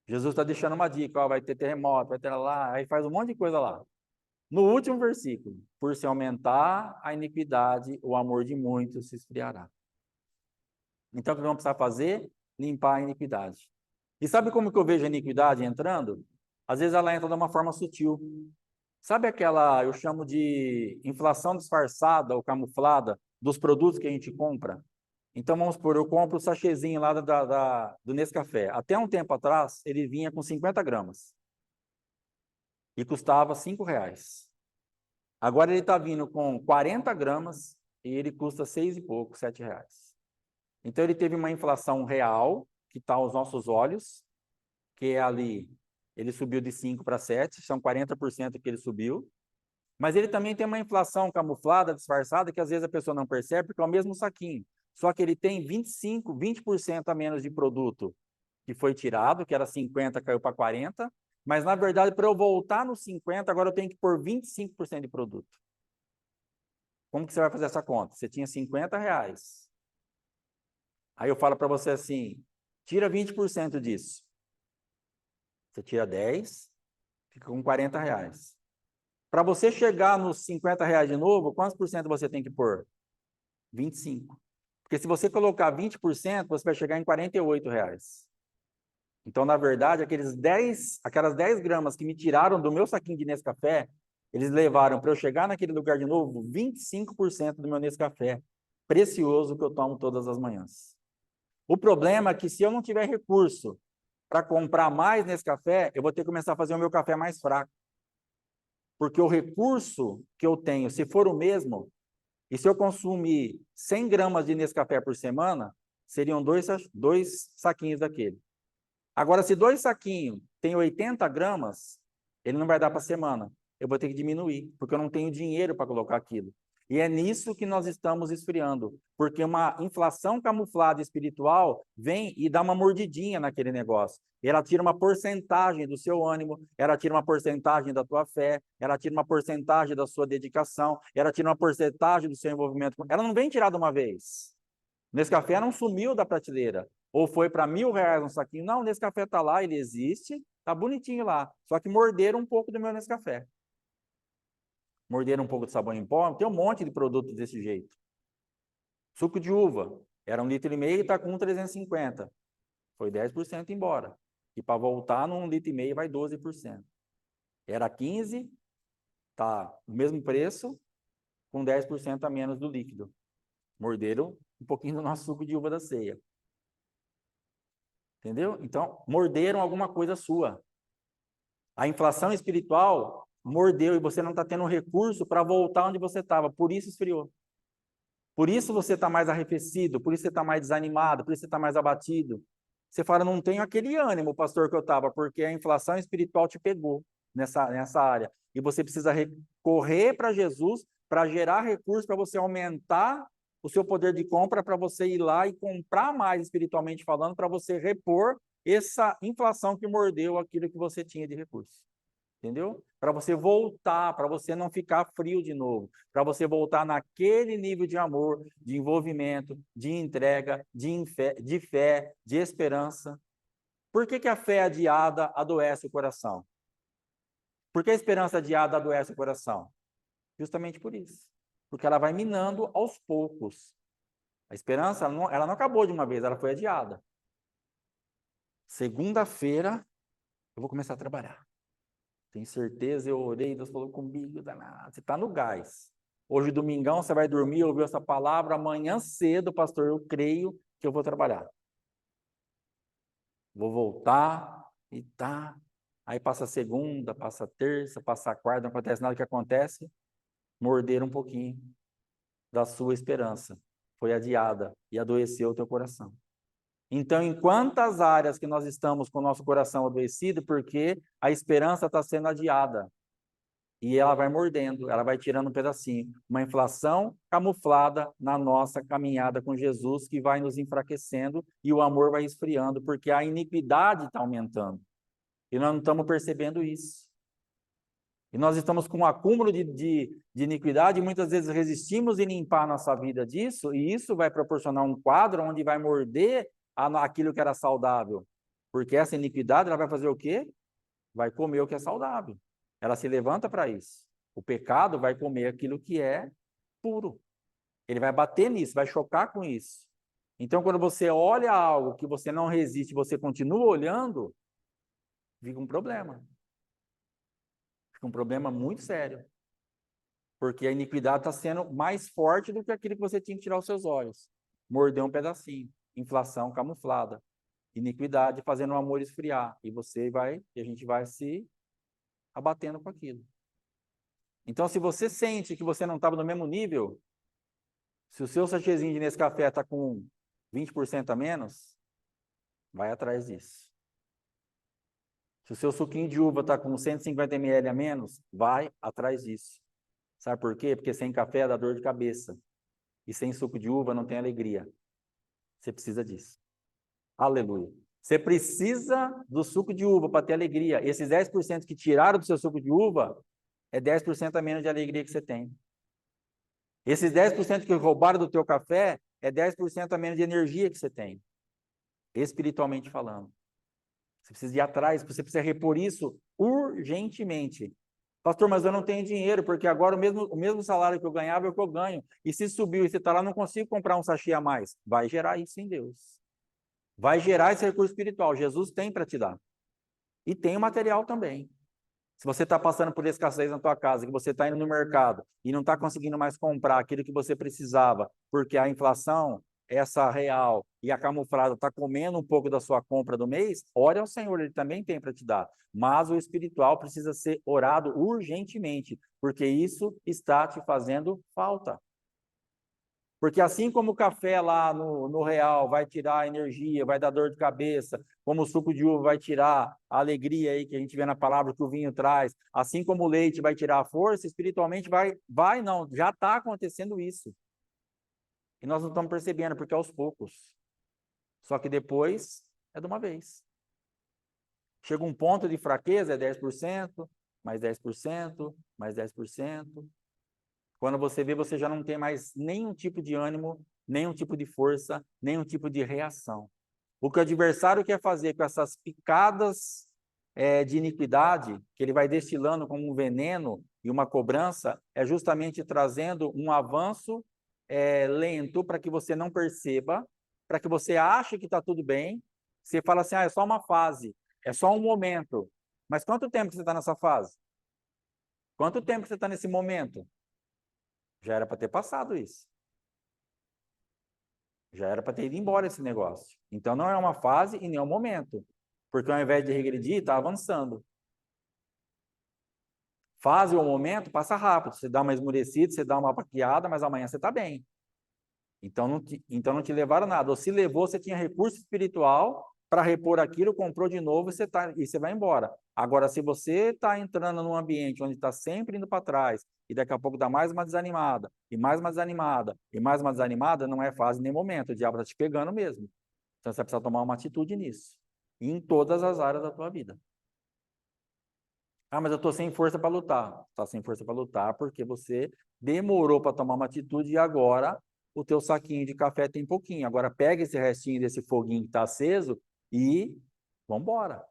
Jesus está deixando uma dica, ó, vai ter terremoto, vai ter lá, aí faz um monte de coisa lá. No último versículo, por se aumentar a iniquidade, o amor de muitos se esfriará. Então, o que vamos precisar fazer? Limpar a iniquidade. E sabe como que eu vejo a iniquidade entrando? Às vezes ela entra de uma forma sutil. Sabe aquela, eu chamo de inflação disfarçada ou camuflada dos produtos que a gente compra? Então, vamos supor, eu compro o sachêzinho lá do Nescafé. Até um tempo atrás, ele vinha com 50 gramas e custava R$ 5. Agora ele está vindo com 40 gramas e ele custa 6 e pouco, R$ 7. Então, ele teve uma inflação real, que está aos nossos olhos, que é ali, ele subiu de 5 para 7, são 40% que ele subiu. Mas ele também tem uma inflação camuflada, disfarçada, que às vezes a pessoa não percebe, porque é o mesmo saquinho. Só que ele tem 20% a menos de produto que foi tirado, que era 50, caiu para 40. Mas, na verdade, para eu voltar no 50, agora eu tenho que pôr 25% de produto. Como que você vai fazer essa conta? Você tinha R$ 50. Aí eu falo para você assim, tira 20% disso. Você tira 10, fica com R$ 40. Para você chegar nos R$ 50 de novo, quantos por cento você tem que pôr? 25. Porque se você colocar 20%, você vai chegar em R$ 48. Então, na verdade, aquelas 10 gramas que me tiraram do meu saquinho de Nescafé, eles levaram para eu chegar naquele lugar de novo 25% do meu Nescafé precioso que eu tomo todas as manhãs. O problema é que se eu não tiver recurso para comprar mais Nescafé, eu vou ter que começar a fazer o meu café mais fraco. Porque o recurso que eu tenho, se for o mesmo, e se eu consumir 100 gramas de Nescafé por semana, seriam dois saquinhos daquele. Agora, se 2 saquinhos tem 80 gramas, ele não vai dar para a semana. Eu vou ter que diminuir, porque eu não tenho dinheiro para colocar aquilo. E é nisso que nós estamos esfriando, porque uma inflação camuflada espiritual vem e dá uma mordidinha naquele negócio. Ela tira uma porcentagem do seu ânimo, ela tira uma porcentagem da tua fé, ela tira uma porcentagem da sua dedicação, ela tira uma porcentagem do seu envolvimento. Ela não vem tirar de uma vez. Nescafé não sumiu da prateleira, ou foi para R$ 1.000 um saquinho. Não, o Nescafé está lá, ele existe, está bonitinho lá. Só que morderam um pouco do meu Nescafé. Morderam um pouco de sabão em pó, tem um monte de produtos desse jeito. Suco de uva, era 1,5 litro e está com 1,350. Foi 10% embora. E para voltar num 1,5 litro vai 12%. Era 15, tá o mesmo preço, com 10% a menos do líquido. Morderam um pouquinho do nosso suco de uva da ceia. Entendeu? Então, morderam alguma coisa sua. A inflação espiritual mordeu e você não está tendo recurso para voltar onde você estava. Por isso esfriou. Por isso você está mais arrefecido, por isso você está mais desanimado, por isso você está mais abatido. Você fala, não tenho aquele ânimo, pastor, que eu estava, porque a inflação espiritual te pegou nessa área. E você precisa recorrer para Jesus para gerar recursos, para você aumentar o seu poder de compra, para você ir lá e comprar mais espiritualmente falando, para você repor essa inflação que mordeu aquilo que você tinha de recurso. Entendeu? Para você voltar, para você não ficar frio de novo, para você voltar naquele nível de amor, de envolvimento, de entrega, de fé, de esperança. Por que a fé adiada adoece o coração? Por que a esperança adiada adoece o coração? Justamente por isso. Porque ela vai minando aos poucos. A esperança, ela não acabou de uma vez, ela foi adiada. Segunda-feira, eu vou começar a trabalhar. Tenho certeza, eu orei, Deus falou comigo, danado. Você está no gás. Hoje, domingão, você vai dormir, ouviu essa palavra, amanhã cedo, pastor, eu creio que eu vou trabalhar. Vou voltar e tá. Aí passa a segunda, passa a terça, passa a quarta, não acontece nada. O que acontece? Morder um pouquinho da sua esperança. Foi adiada e adoeceu o teu coração. Então, em quantas áreas que nós estamos com o nosso coração adoecido, porque a esperança está sendo adiada. E ela vai mordendo, ela vai tirando um pedacinho. Uma inflação camuflada na nossa caminhada com Jesus, que vai nos enfraquecendo e o amor vai esfriando, porque a iniquidade está aumentando. E nós não estamos percebendo isso. E nós estamos com um acúmulo de iniquidade e muitas vezes resistimos em limpar a nossa vida disso, e isso vai proporcionar um quadro onde vai morder aquilo que era saudável. Porque essa iniquidade, ela vai fazer o quê? Vai comer o que é saudável. Ela se levanta para isso. O pecado vai comer aquilo que é puro. Ele vai bater nisso, vai chocar com isso. Então, quando você olha algo que você não resiste, você continua olhando, fica um problema. Fica um problema muito sério. Porque a iniquidade está sendo mais forte do que aquilo que você tinha que tirar os seus olhos. Morder um pedacinho. Inflação camuflada. Iniquidade fazendo o amor esfriar. E a gente vai se abatendo com aquilo. Então, se você sente que você não estava no mesmo nível, se o seu sachêzinho de Nescafé está com 20% a menos, vai atrás disso. Se o seu suquinho de uva está com 150 ml a menos, vai atrás disso. Sabe por quê? Porque sem café dá dor de cabeça. E sem suco de uva não tem alegria. Você precisa disso. Aleluia. Você precisa do suco de uva para ter alegria. Esses 10% que tiraram do seu suco de uva, é 10% a menos de alegria que você tem. Esses 10% que roubaram do teu café, é 10% a menos de energia que você tem. Espiritualmente falando. Você precisa ir atrás, você precisa repor isso urgentemente. Pastor, mas eu não tenho dinheiro, porque agora o mesmo salário que eu ganhava é o que eu ganho. E se subiu e você está lá, não consigo comprar um sachê a mais. Vai gerar isso em Deus. Vai gerar esse recurso espiritual. Jesus tem para te dar. E tem o material também. Se você está passando por escassez na tua casa, que você está indo no mercado e não está conseguindo mais comprar aquilo que você precisava, porque a inflação, essa real e a camuflada está comendo um pouco da sua compra do mês, ore ao Senhor, Ele também tem para te dar. Mas o espiritual precisa ser orado urgentemente, porque isso está te fazendo falta. Porque assim como o café lá no real vai tirar a energia, vai dar dor de cabeça, como o suco de uva vai tirar a alegria aí que a gente vê na palavra que o vinho traz, assim como o leite vai tirar a força, espiritualmente não, já está acontecendo isso. E nós não estamos percebendo, porque é aos poucos. Só que depois é de uma vez. Chega um ponto de fraqueza, é 10%, mais 10%, mais 10%. Quando você vê, você já não tem mais nenhum tipo de ânimo, nenhum tipo de força, nenhum tipo de reação. O que o adversário quer fazer com essas picadas de iniquidade, que ele vai destilando como um veneno e uma cobrança, é justamente trazendo um avanço lento para que você não perceba, para que você ache que está tudo bem. Você fala assim, é só uma fase, é só um momento. Mas quanto tempo você está nessa fase? Quanto tempo você está nesse momento? Já era para ter passado isso. Já era para ter ido embora esse negócio. Então, não é uma fase e nem é um momento. Porque ao invés de regredir, está avançando. Fase ou momento passa rápido. Você dá uma esmurecida, você dá uma baqueada, mas amanhã você está bem. Então não te levaram nada. Ou se levou, você tinha recurso espiritual para repor aquilo, comprou de novo e você vai embora. Agora, se você está entrando num ambiente onde está sempre indo para trás, e daqui a pouco dá mais uma desanimada, e mais uma desanimada, e mais uma desanimada, não é fase nem momento. O diabo está te pegando mesmo. Então você precisa tomar uma atitude nisso. Em todas as áreas da tua vida. Ah, mas eu estou sem força para lutar. Está sem força para lutar porque você demorou para tomar uma atitude e agora o teu saquinho de café tem pouquinho. Agora pega esse restinho desse foguinho que está aceso e vamos embora.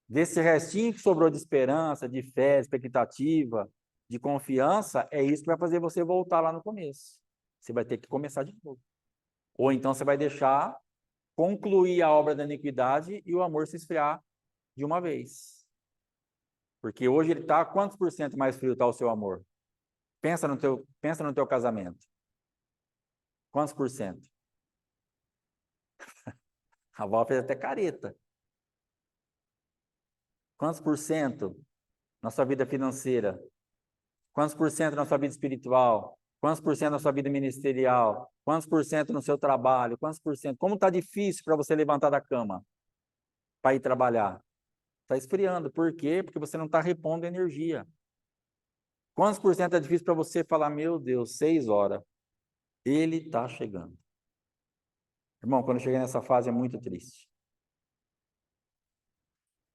Desse restinho que sobrou de esperança, de fé, de expectativa, de confiança, é isso que vai fazer você voltar lá no começo. Você vai ter que começar de novo. Ou então você vai deixar concluir a obra da iniquidade e o amor se esfriar de uma vez. Porque hoje ele está, quantos por cento mais frio está o seu amor? Pensa no teu casamento. Quantos por cento? A avó fez até careta. Quantos por cento na sua vida financeira? Quantos por cento na sua vida espiritual? Quantos por cento na sua vida ministerial? Quantos por cento no seu trabalho? Quantos por cento? Como está difícil para você levantar da cama para ir trabalhar? Está esfriando. Por quê? Porque você não está repondo energia. Quantos por cento é difícil para você falar, meu Deus, 6 horas. Ele está chegando. Irmão, quando eu cheguei nessa fase é muito triste.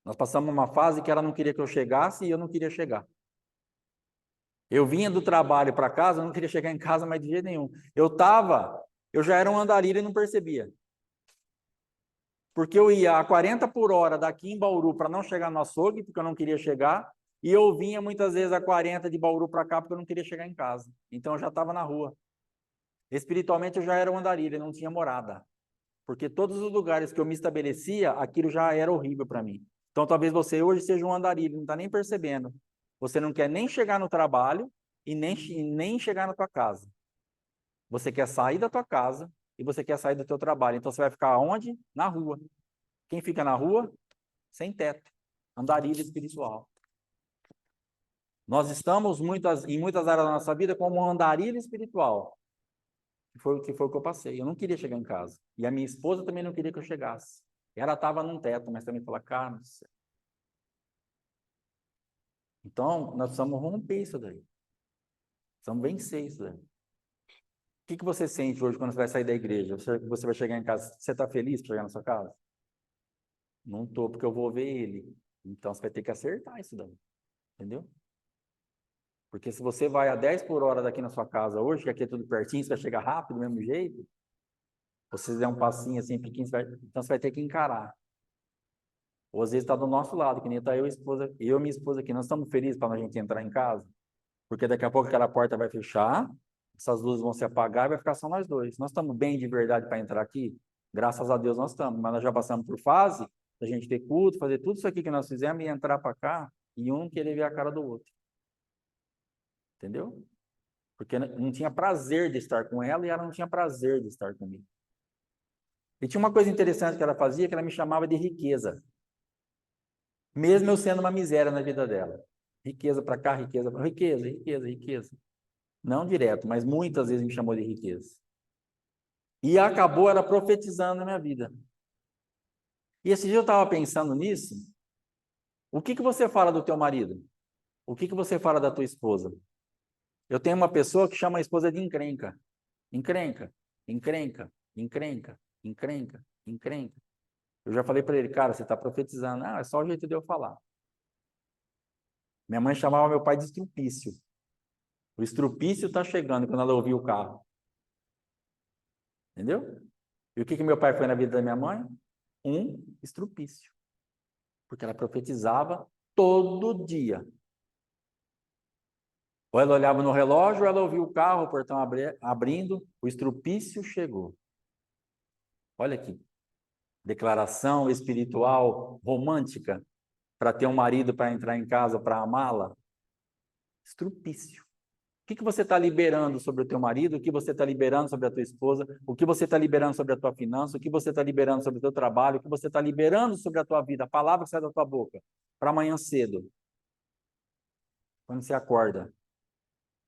Nós passamos uma fase que ela não queria que eu chegasse e eu não queria chegar. Eu vinha do trabalho para casa, eu não queria chegar em casa mais de jeito nenhum. Eu já era um andarilho e não percebia. Porque eu ia a 40 por hora daqui em Bauru para não chegar no açougue, porque eu não queria chegar, e eu vinha muitas vezes a 40 de Bauru para cá, porque eu não queria chegar em casa. Então eu já estava na rua. Espiritualmente eu já era um andarilho, eu não tinha morada. Porque todos os lugares que eu me estabelecia, aquilo já era horrível para mim. Então talvez você hoje seja um andarilho, não está nem percebendo. Você não quer nem chegar no trabalho e nem chegar na tua casa. Você quer sair da tua casa e você quer sair do teu trabalho. Então você vai ficar onde? Na rua. Quem fica na rua? Sem teto. Andarilho espiritual. Nós estamos em muitas áreas da nossa vida como um andarilho espiritual. Que foi o que eu passei. Eu não queria chegar em casa. E a minha esposa também não queria que eu chegasse. Ela estava num teto, mas também falou, cara, então nós precisamos romper isso daí. Precisamos vencer isso daí. O que você sente hoje quando você vai sair da igreja? Você vai chegar em casa, você está feliz para chegar na sua casa? Não estou, porque eu vou ver ele. Então você vai ter que acertar isso daí. Entendeu? Porque se você vai a 10 por hora daqui na sua casa hoje, que aqui é tudo pertinho, você vai chegar rápido do mesmo jeito, você der um passinho assim pequeno, então você vai ter que encarar. Ou às vezes está do nosso lado, que nem está eu e minha esposa aqui. Nós estamos felizes para a gente entrar em casa, porque daqui a pouco aquela porta vai fechar, essas luzes vão se apagar e vai ficar só nós dois. Nós estamos bem de verdade para entrar aqui? Graças a Deus nós estamos, mas nós já passamos por fase da gente ter culto, fazer tudo isso aqui que nós fizemos e entrar para cá e um querer ver a cara do outro. Entendeu? Porque não tinha prazer de estar com ela e ela não tinha prazer de estar comigo. E tinha uma coisa interessante que ela fazia, que ela me chamava de riqueza. Mesmo eu sendo uma miséria na vida dela. Riqueza para cá, riqueza para riqueza, riqueza, riqueza. Não direto, mas muitas vezes me chamou de riqueza. E acabou ela profetizando na minha vida. E esse dia eu estava pensando nisso. O que você fala do teu marido? O que você fala da tua esposa? Eu tenho uma pessoa que chama a esposa de encrenca. Encrenca, encrenca, encrenca, encrenca, encrenca. Eu já falei para ele, cara, você está profetizando. Ah, é só o jeito de eu falar. Minha mãe chamava meu pai de estrupício. O estrupício está chegando quando ela ouviu o carro. Entendeu? E o que meu pai foi na vida da minha mãe? Um estrupício. Porque ela profetizava todo dia. Ou ela olhava no relógio, ou ela ouvia o carro, o portão abrindo, o estrupício chegou. Olha aqui. Declaração espiritual romântica para ter um marido para entrar em casa, para amá-la. Estrupício. O que você está liberando sobre o teu marido? O que você está liberando sobre a tua esposa? O que você está liberando sobre a tua finança? O que você está liberando sobre o teu trabalho? O que você está liberando sobre a tua vida? A palavra que sai da tua boca. Para amanhã cedo. Quando você acorda.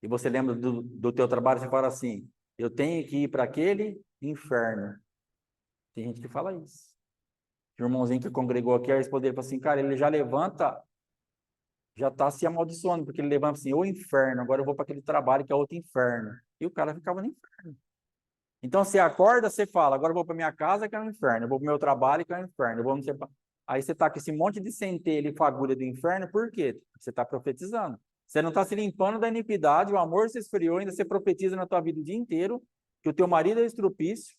E você lembra do teu trabalho, você fala assim, eu tenho que ir para aquele inferno. Tem gente que fala isso. O irmãozinho que congregou aqui, a esposa dele falou assim, cara, ele já levanta, já está se amaldiçoando, porque ele levanta assim, o inferno, agora eu vou para aquele trabalho que é outro inferno. E o cara ficava no inferno. Então, você acorda, você fala, agora eu vou para minha casa, que é um inferno, eu vou para o meu trabalho, que é um inferno, eu vou Aí você está com esse monte de centelha e fagulha do inferno, por quê? Porque você está profetizando. Você não está se limpando da iniquidade, o amor se esfriou, ainda você profetiza na tua vida o dia inteiro, que o teu marido é estrupício,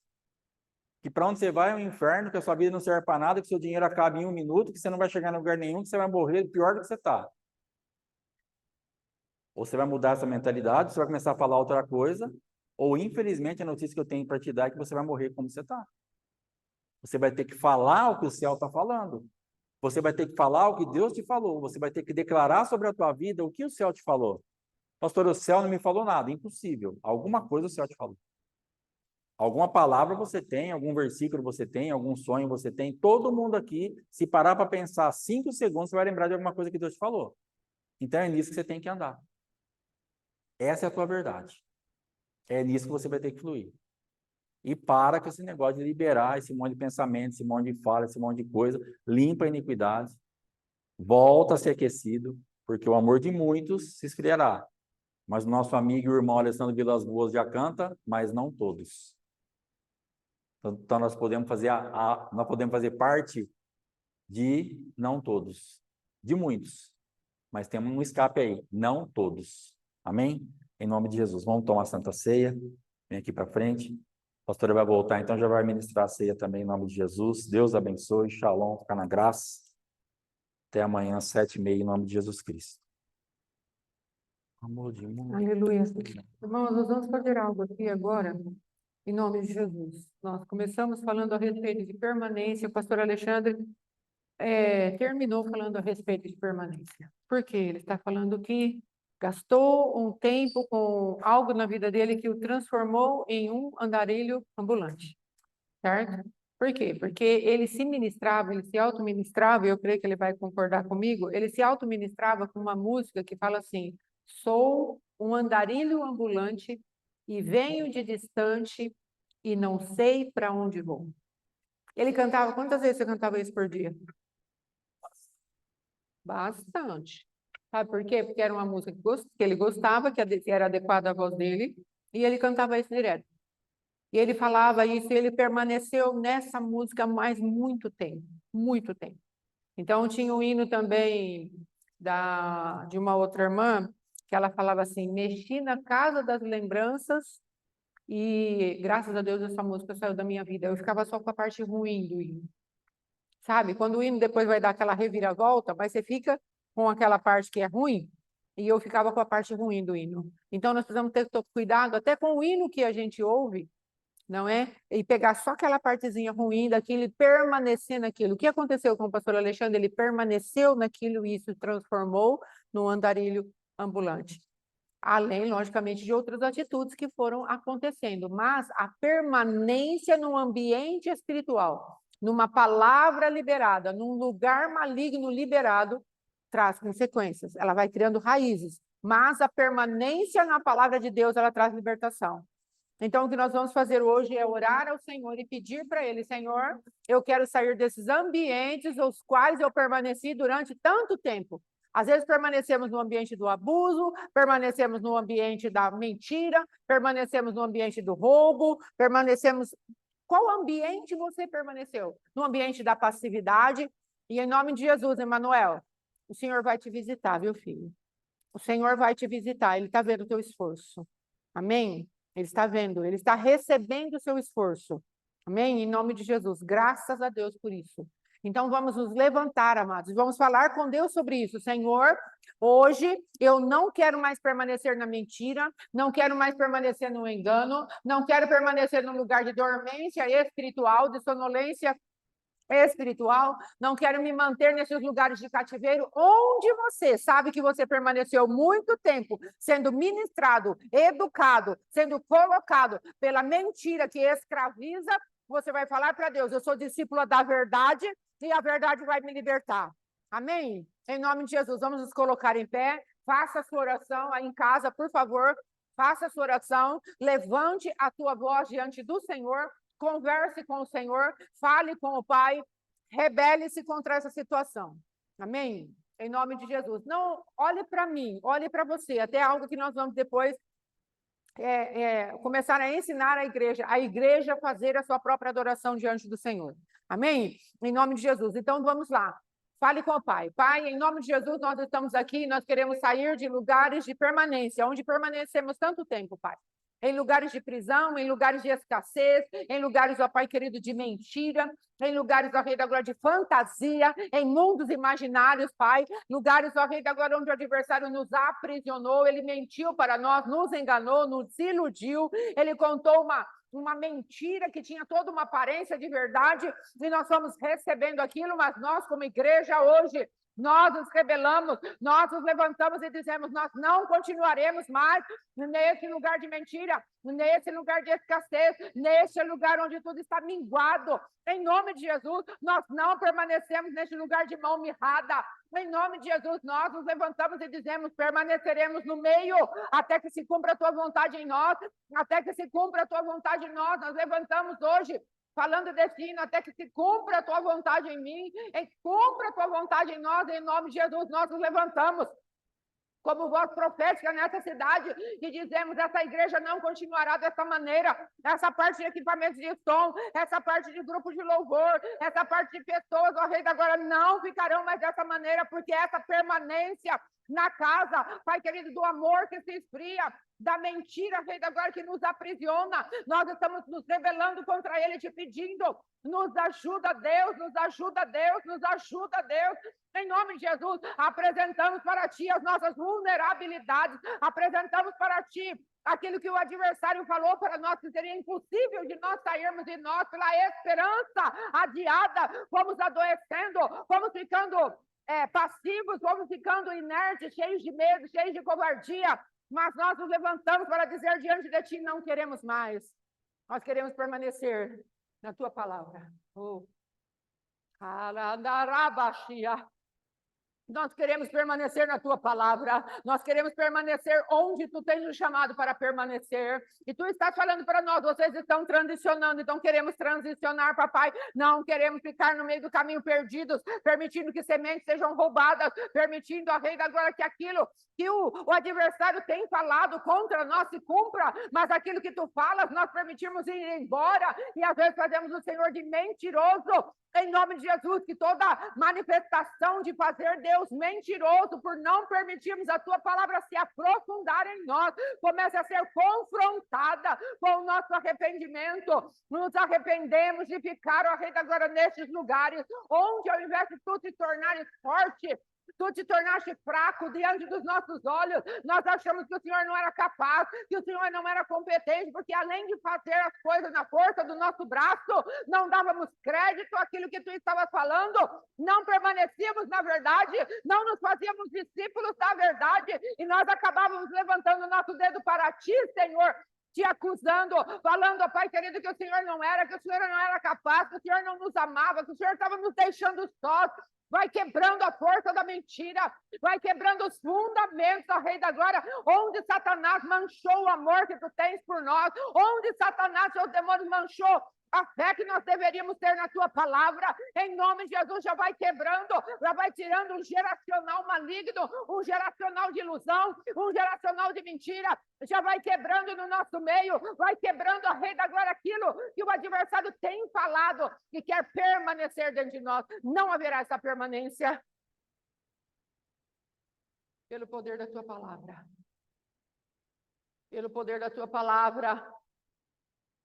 que para onde você vai é um inferno, que a sua vida não serve para nada, que o seu dinheiro acaba em 1 minuto, que você não vai chegar em lugar nenhum, que você vai morrer pior do que você está. Ou você vai mudar essa mentalidade, você vai começar a falar outra coisa, ou infelizmente a notícia que eu tenho para te dar é que você vai morrer como você está. Você vai ter que falar o que o céu está falando. Você vai ter que falar o que Deus te falou. Você vai ter que declarar sobre a tua vida o que o céu te falou. Pastor, o céu não me falou nada. Impossível. Alguma coisa o céu te falou. Alguma palavra você tem, algum versículo você tem, algum sonho você tem. Todo mundo aqui, se parar para pensar 5 segundos, você vai lembrar de alguma coisa que Deus te falou. Então é nisso que você tem que andar. Essa é a tua verdade. É nisso que você vai ter que fluir. E para com esse negócio de liberar esse monte de pensamento, esse monte de fala, esse monte de coisa. Limpa a iniquidade. Volta a ser aquecido, porque o amor de muitos se esfriará. Mas o nosso amigo e irmão Alessandro Vilas Boas já canta, mas não todos. Então nós podemos fazer nós podemos fazer parte de não todos, de muitos. Mas temos um escape aí, não todos. Amém? Em nome de Jesus. Vamos tomar a Santa Ceia. Vem aqui para frente. pastora vai voltar, então já vai ministrar a ceia também em nome de Jesus. Deus abençoe, shalom, fica na graça. Até amanhã, 7h30, em nome de Jesus Cristo. Amor de mundo. Aleluia. Irmãos, nós vamos fazer algo aqui agora, em nome de Jesus. Nós começamos falando a respeito de permanência, o pastor Alexandre terminou falando a respeito de permanência. Por quê? Ele está falando que gastou um tempo com algo na vida dele que o transformou em um andarilho ambulante, certo? Por quê? Porque ele se ministrava, ele se autoministrava, e eu creio que ele vai concordar comigo, ele se autoministrava com uma música que fala assim: sou um andarilho ambulante e venho de distante e não sei para onde vou. Ele cantava, quantas vezes você cantava isso por dia? Bastante. Sabe por quê? Porque era uma música que ele gostava, que era adequada à voz dele, e ele cantava isso direto. E ele falava isso, e ele permaneceu nessa música mais muito tempo, muito tempo. Então, tinha um hino também de uma outra irmã, que ela falava assim: mexi na casa das lembranças, e graças a Deus essa música saiu da minha vida. Eu ficava só com a parte ruim do hino. Sabe? Quando o hino depois vai dar aquela reviravolta, mas você fica com aquela parte que é ruim, e eu ficava com a parte ruim do hino. Então, nós precisamos ter cuidado até com o hino que a gente ouve, não é? E pegar só aquela partezinha ruim daquilo e permanecer naquilo. O que aconteceu com o pastor Alexandre? Ele permaneceu naquilo e isso transformou no andarilho ambulante. Além, logicamente, de outras atitudes que foram acontecendo. Mas a permanência no ambiente espiritual, numa palavra liberada, num lugar maligno liberado, traz consequências. Ela vai criando raízes. Mas a permanência na palavra de Deus, ela traz libertação. Então, o que nós vamos fazer hoje é orar ao Senhor e pedir para Ele: Senhor, eu quero sair desses ambientes os quais eu permaneci durante tanto tempo. Às vezes permanecemos no ambiente do abuso, permanecemos no ambiente da mentira, permanecemos no ambiente do roubo, permanecemos... Qual ambiente você permaneceu? No ambiente da passividade. E em nome de Jesus, Emanuel, o Senhor vai te visitar, viu, filho? O Senhor vai te visitar, Ele está vendo o teu esforço. Amém? Ele está vendo, Ele está recebendo o seu esforço. Amém? Em nome de Jesus. Graças a Deus por isso. Então, vamos nos levantar, amados. Vamos falar com Deus sobre isso. Senhor, hoje eu não quero mais permanecer na mentira, não quero mais permanecer no engano, não quero permanecer num lugar de dormência espiritual, de sonolência espiritual, não quero me manter nesses lugares de cativeiro, onde você sabe que você permaneceu muito tempo sendo ministrado, educado, sendo colocado pela mentira que escraviza. Você vai falar para Deus: eu sou discípula da verdade e a verdade vai me libertar. Amém? Em nome de Jesus, vamos nos colocar em pé. Faça a sua oração aí em casa, por favor. Faça a sua oração, levante a tua voz diante do Senhor. Converse com o Senhor, fale com o Pai, rebele-se contra essa situação. Amém? Em nome de Jesus. Não olhe para mim, olhe para você. Até algo que nós vamos depois começar a ensinar a igreja a fazer a sua própria adoração diante do Senhor. Amém? Em nome de Jesus. Então, vamos lá. Fale com o Pai. Pai, em nome de Jesus, nós estamos aqui, nós queremos sair de lugares de permanência, onde permanecemos tanto tempo, Pai. Em lugares de prisão, em lugares de escassez, em lugares, ó Pai querido, de mentira, em lugares, ó Rei da Glória, de fantasia, em mundos imaginários, Pai, lugares, ó Rei da Glória, onde o adversário nos aprisionou, ele mentiu para nós, nos enganou, nos iludiu, ele contou uma mentira que tinha toda uma aparência de verdade, e nós fomos recebendo aquilo, mas nós, como igreja, hoje, nós nos rebelamos, nós nos levantamos e dizemos: nós não continuaremos mais nesse lugar de mentira, nesse lugar de escassez, nesse lugar onde tudo está minguado. Em nome de Jesus, nós não permanecemos nesse lugar de mão mirrada. Em nome de Jesus, nós nos levantamos e dizemos: permaneceremos no meio até que se cumpra a tua vontade em nós, até que se cumpra a tua vontade em nós. Nós levantamos hoje falando desse hino: até que se cumpra a tua vontade em mim, cumpra a tua vontade em nós. Em nome de Jesus, nós nos levantamos como voz profética nessa cidade e dizemos: essa igreja não continuará dessa maneira. Essa parte de equipamentos de som, essa parte de grupo de louvor, essa parte de pessoas, ó Rei da Glória, não ficarão mais dessa maneira, porque essa permanência na casa, Pai querido, do amor que se esfria, da mentira, Rei da Glória, que nos aprisiona. Nós estamos nos rebelando contra ele, te pedindo, nos ajuda, Deus, nos ajuda, Deus, nos ajuda, Deus. Em nome de Jesus, apresentamos para ti as nossas vulnerabilidades, apresentamos para ti aquilo que o adversário falou para nós, que seria impossível de nós sairmos, e nós, pela esperança adiada, fomos adoecendo, fomos ficando passivos, fomos ficando inertes, cheios de medo, cheios de covardia, mas nós nos levantamos para dizer diante de ti, não queremos mais, nós queremos permanecer na tua palavra. Nós queremos permanecer na tua palavra, nós queremos permanecer onde tu tens nos chamado para permanecer, e tu estás falando para nós, vocês estão transicionando, então queremos transicionar, papai, não queremos ficar no meio do caminho perdidos, permitindo que sementes sejam roubadas, permitindo, a Rei da Glória, que aquilo que o adversário tem falado contra nós se cumpra, mas aquilo que tu falas, nós permitimos ir embora, e às vezes fazemos o Senhor de mentiroso, em nome de Jesus, que toda manifestação de fazer Deus mentiroso, por não permitirmos a tua palavra se aprofundar em nós, comece a ser confrontada com o nosso arrependimento. Nos arrependemos de ficar, ó Rei da Glória, nesses lugares, onde ao invés de tu te tornares forte, tu te tornaste fraco diante dos nossos olhos, nós achamos que o Senhor não era capaz, que o Senhor não era competente, porque além de fazer as coisas na força do nosso braço, não dávamos crédito àquilo que tu estavas falando, não permanecíamos na verdade, não nos fazíamos discípulos da verdade, e nós acabávamos levantando o nosso dedo para ti, Senhor, te acusando, falando, ó Pai querido, que o Senhor não era, que o Senhor não era capaz, que o Senhor não nos amava, que o Senhor estava nos deixando sós. Vai quebrando a força da mentira, vai quebrando os fundamentos, ó Rei da Glória, onde Satanás manchou o amor que tu tens por nós, onde Satanás, seus demônios, manchou a fé que nós deveríamos ter na tua palavra, em nome de Jesus, já vai quebrando, já vai tirando um geracional maligno, um geracional de ilusão, um geracional de mentira, já vai quebrando no nosso meio, vai quebrando, a Rei da Glória, aquilo que o adversário tem falado e quer permanecer dentro de nós. Não haverá essa permanência pelo poder da tua palavra, pelo poder da tua palavra,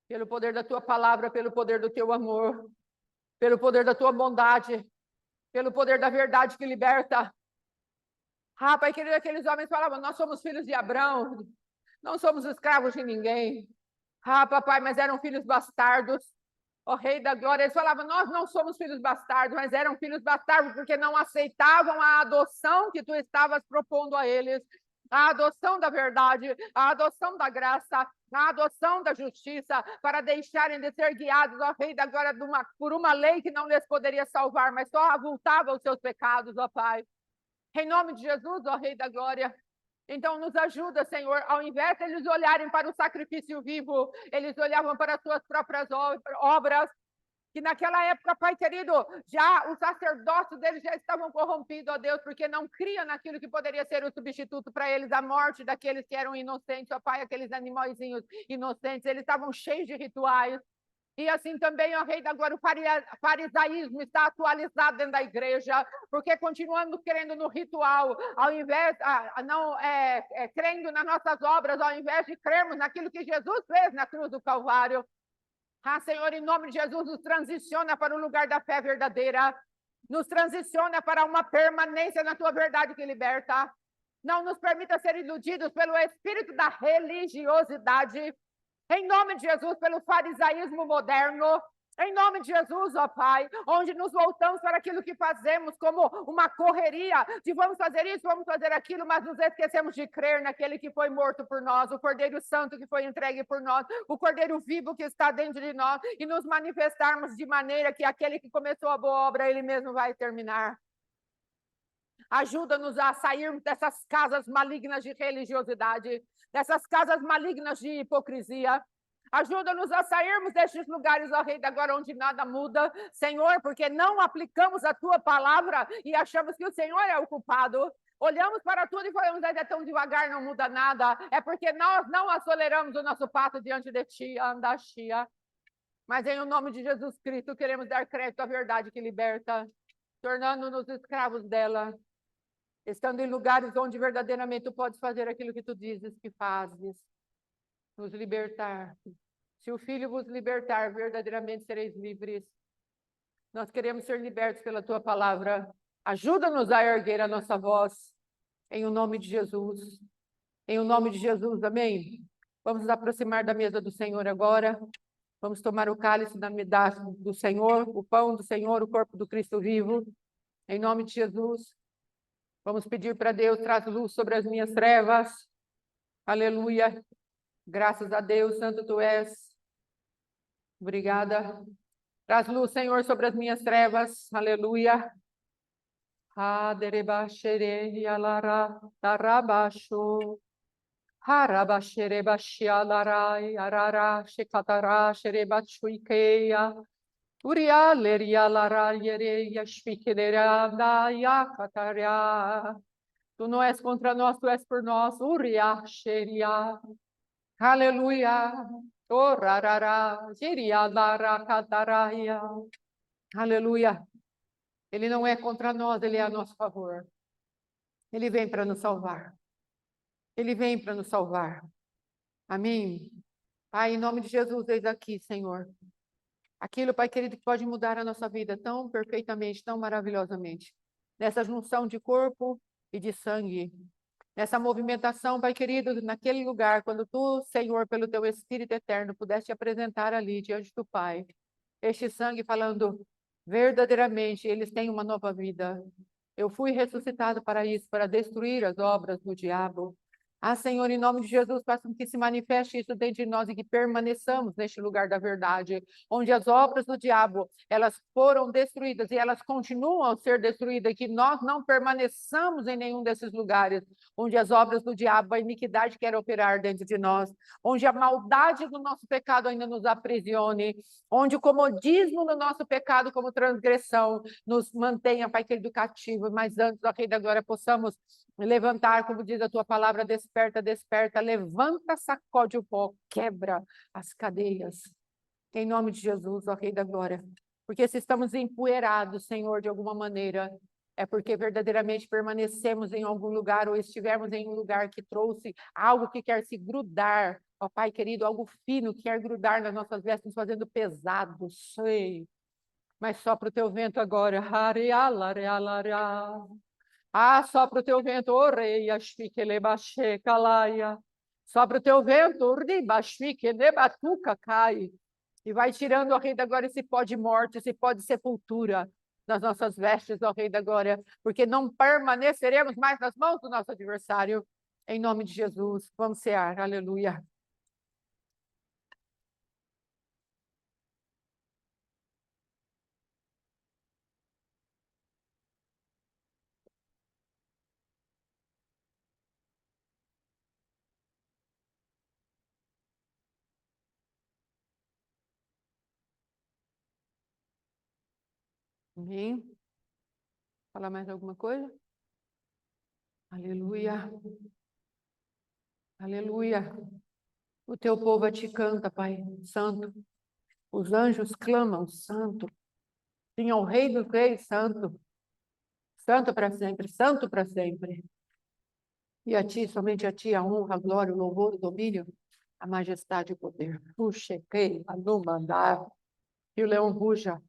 pelo poder da tua palavra, pelo poder do teu amor, pelo poder da tua bondade, pelo poder da verdade que liberta. Ah, Pai querido, aqueles homens falavam, nós somos filhos de Abraão, não somos escravos de ninguém. Ah, papai, mas eram filhos bastardos. Ó Rei da Glória, eles falavam, nós não somos filhos bastardos, mas eram filhos bastardos porque não aceitavam a adoção que tu estavas propondo a eles. A adoção da verdade, a adoção da graça, a adoção da justiça, para deixarem de ser guiados, ó Rei da Glória, por uma lei que não lhes poderia salvar, mas só avultava os seus pecados, ó Pai. Em nome de Jesus, ó Rei da Glória, então nos ajuda, Senhor, ao invés de eles olharem para o sacrifício vivo, eles olhavam para as suas próprias obras, que naquela época, Pai querido, já os sacerdócios deles já estavam corrompidos, ó Deus, porque não criam naquilo que poderia ser o substituto para eles, a morte daqueles que eram inocentes, ó Pai, aqueles animaizinhos inocentes, eles estavam cheios de rituais. E assim também, ó Rei da Glória, o farisaísmo está atualizado dentro da igreja, porque continuando crendo no ritual, ao invés, não crendo nas nossas obras, ao invés de crermos naquilo que Jesus fez na cruz do Calvário. Ah, Senhor, em nome de Jesus, nos transiciona para o lugar da fé verdadeira, nos transiciona para uma permanência na tua verdade que liberta. Não nos permita ser iludidos pelo espírito da religiosidade, em nome de Jesus, pelo farisaísmo moderno, em nome de Jesus, ó Pai, onde nos voltamos para aquilo que fazemos como uma correria, de vamos fazer isso, vamos fazer aquilo, mas nos esquecemos de crer naquele que foi morto por nós, o Cordeiro Santo que foi entregue por nós, o Cordeiro vivo que está dentro de nós, e nos manifestarmos de maneira que aquele que começou a boa obra, ele mesmo vai terminar. Ajuda-nos a sairmos dessas casas malignas de religiosidade, dessas casas malignas de hipocrisia. Ajuda-nos a sairmos destes lugares, ó Rei da Glória, onde nada muda, Senhor, porque não aplicamos a tua palavra e achamos que o Senhor é o culpado. Olhamos para tudo e falamos, é tão devagar, não muda nada. É porque nós não aceleramos o nosso passo diante de ti, andachia. Mas em nome de Jesus Cristo, queremos dar crédito à verdade que liberta, tornando-nos escravos dela. estando em lugares onde verdadeiramente tu podes fazer aquilo que tu dizes que fazes, nos libertar. Se o Filho vos libertar, verdadeiramente sereis livres. Nós queremos ser libertos pela tua palavra. Ajuda-nos a erguer a nossa voz, em o nome de Jesus. Em o nome de Jesus, amém? Vamos nos aproximar da mesa do Senhor agora. Vamos tomar o cálice do Senhor, o pão do Senhor, o corpo do Cristo vivo. Em nome de Jesus. Vamos pedir para Deus, traz luz sobre as minhas trevas. Aleluia. Graças a Deus, santo tu és. Obrigada. Traz luz, Senhor, sobre as minhas trevas. Aleluia. Haderebashere alara tarabasho. Harabasherebashi alarai arara shekatara sherebachuikeia. Uria leria lara yereia shpikelera yakataria. Tu não és contra nós, tu és por nós. Uria sheria. Aleluia. Orarara sheria lara kataraia. Aleluia. Ele não é contra nós, ele é a nosso favor. Ele vem para nos salvar. Ele vem para nos salvar. Amém? Pai, em nome de Jesus, eis aqui, Senhor. Aquilo, Pai querido, que pode mudar a nossa vida tão perfeitamente, tão maravilhosamente. Nessa junção de corpo e de sangue. Nessa movimentação, Pai querido, naquele lugar, quando Tu, Senhor, pelo Teu Espírito Eterno, pudeste apresentar ali diante do Pai, este sangue falando, verdadeiramente, eles têm uma nova vida. Eu fui ressuscitado para isso, para destruir as obras do diabo. Ah, Senhor, em nome de Jesus, faça com que se manifeste isso dentro de nós e que permaneçamos neste lugar da verdade, onde as obras do diabo, elas foram destruídas e elas continuam a ser destruídas, e que nós não permaneçamos em nenhum desses lugares, onde as obras do diabo, a iniquidade quer operar dentro de nós, onde a maldade do nosso pecado ainda nos aprisione, onde o comodismo do nosso pecado como transgressão nos mantenha, Pai querido, cativo, mas antes, ó Rei da Glória, possamos levantar, como diz a tua palavra, desperta, desperta, levanta, sacode o pó, quebra as cadeias. Em nome de Jesus, ó Rei da Glória. Porque se estamos empoeirados, Senhor, de alguma maneira, é porque verdadeiramente permanecemos em algum lugar ou estivermos em um lugar que trouxe algo que quer se grudar, ó Pai querido, algo fino que quer grudar nas nossas vestes, nos fazendo pesados. Sei. Mas sopra o teu vento agora. Ah, sopra o teu vento, o rei, calaia. Sopra o teu vento, nebatuca cai. E vai tirando, ó Rei da Glória, esse pó de morte, esse pó de sepultura das nossas vestes, ó Rei da Glória, porque não permaneceremos mais nas mãos do nosso adversário. Em nome de Jesus, vamos cear, aleluia. Amém. Falar mais alguma coisa? Aleluia. Aleluia. O teu povo te canta, Pai Santo. Os anjos clamam, Santo. Sim, ao Rei dos Reis, Santo. Santo para sempre, Santo para sempre. E a ti, somente a ti, a honra, a glória, o louvor, o domínio, a majestade e o poder. Puxequei, anumandar. Que o leão ruja.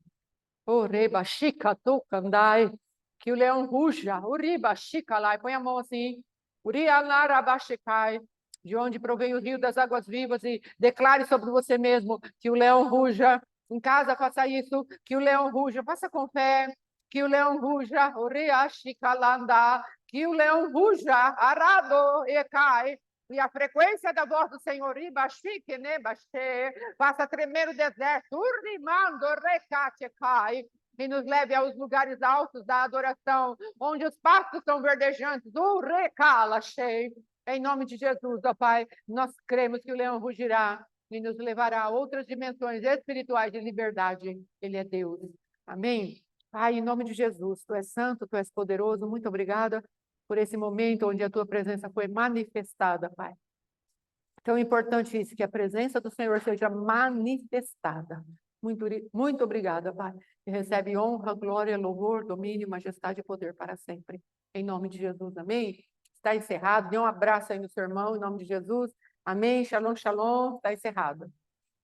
Oreba, chica, tucandai. Que o leão ruja. Uriba, chica, lá. Põe a mão assim. Urianarabachecai. De onde provém o rio das águas vivas, e declare sobre você mesmo que o leão ruja. Em casa, faça isso, que o leão ruja. Faça com fé, que o leão ruja. Uriachikalanda. Que o leão ruja. Arado e cai. E a frequência da voz do Senhor, Ibaxique, Nebaxê, faça tremer o deserto, Urrimando, Recatecai, e nos leve aos lugares altos da adoração, onde os pastos são verdejantes, Recalaxei. Em nome de Jesus, ó Pai, nós cremos que o leão rugirá e nos levará a outras dimensões espirituais de liberdade. Ele é Deus. Amém? Pai, em nome de Jesus, Tu és santo, Tu és poderoso, muito obrigada por esse momento onde a Tua presença foi manifestada, Pai. Tão importante isso, que a presença do Senhor seja manifestada Muito obrigada, Pai. E recebe honra, glória, louvor, domínio, majestade e poder para sempre. Em nome de Jesus, amém? Está encerrado. Dê um abraço aí no seu irmão, em nome de Jesus. Amém. Shalom, shalom. Está encerrado.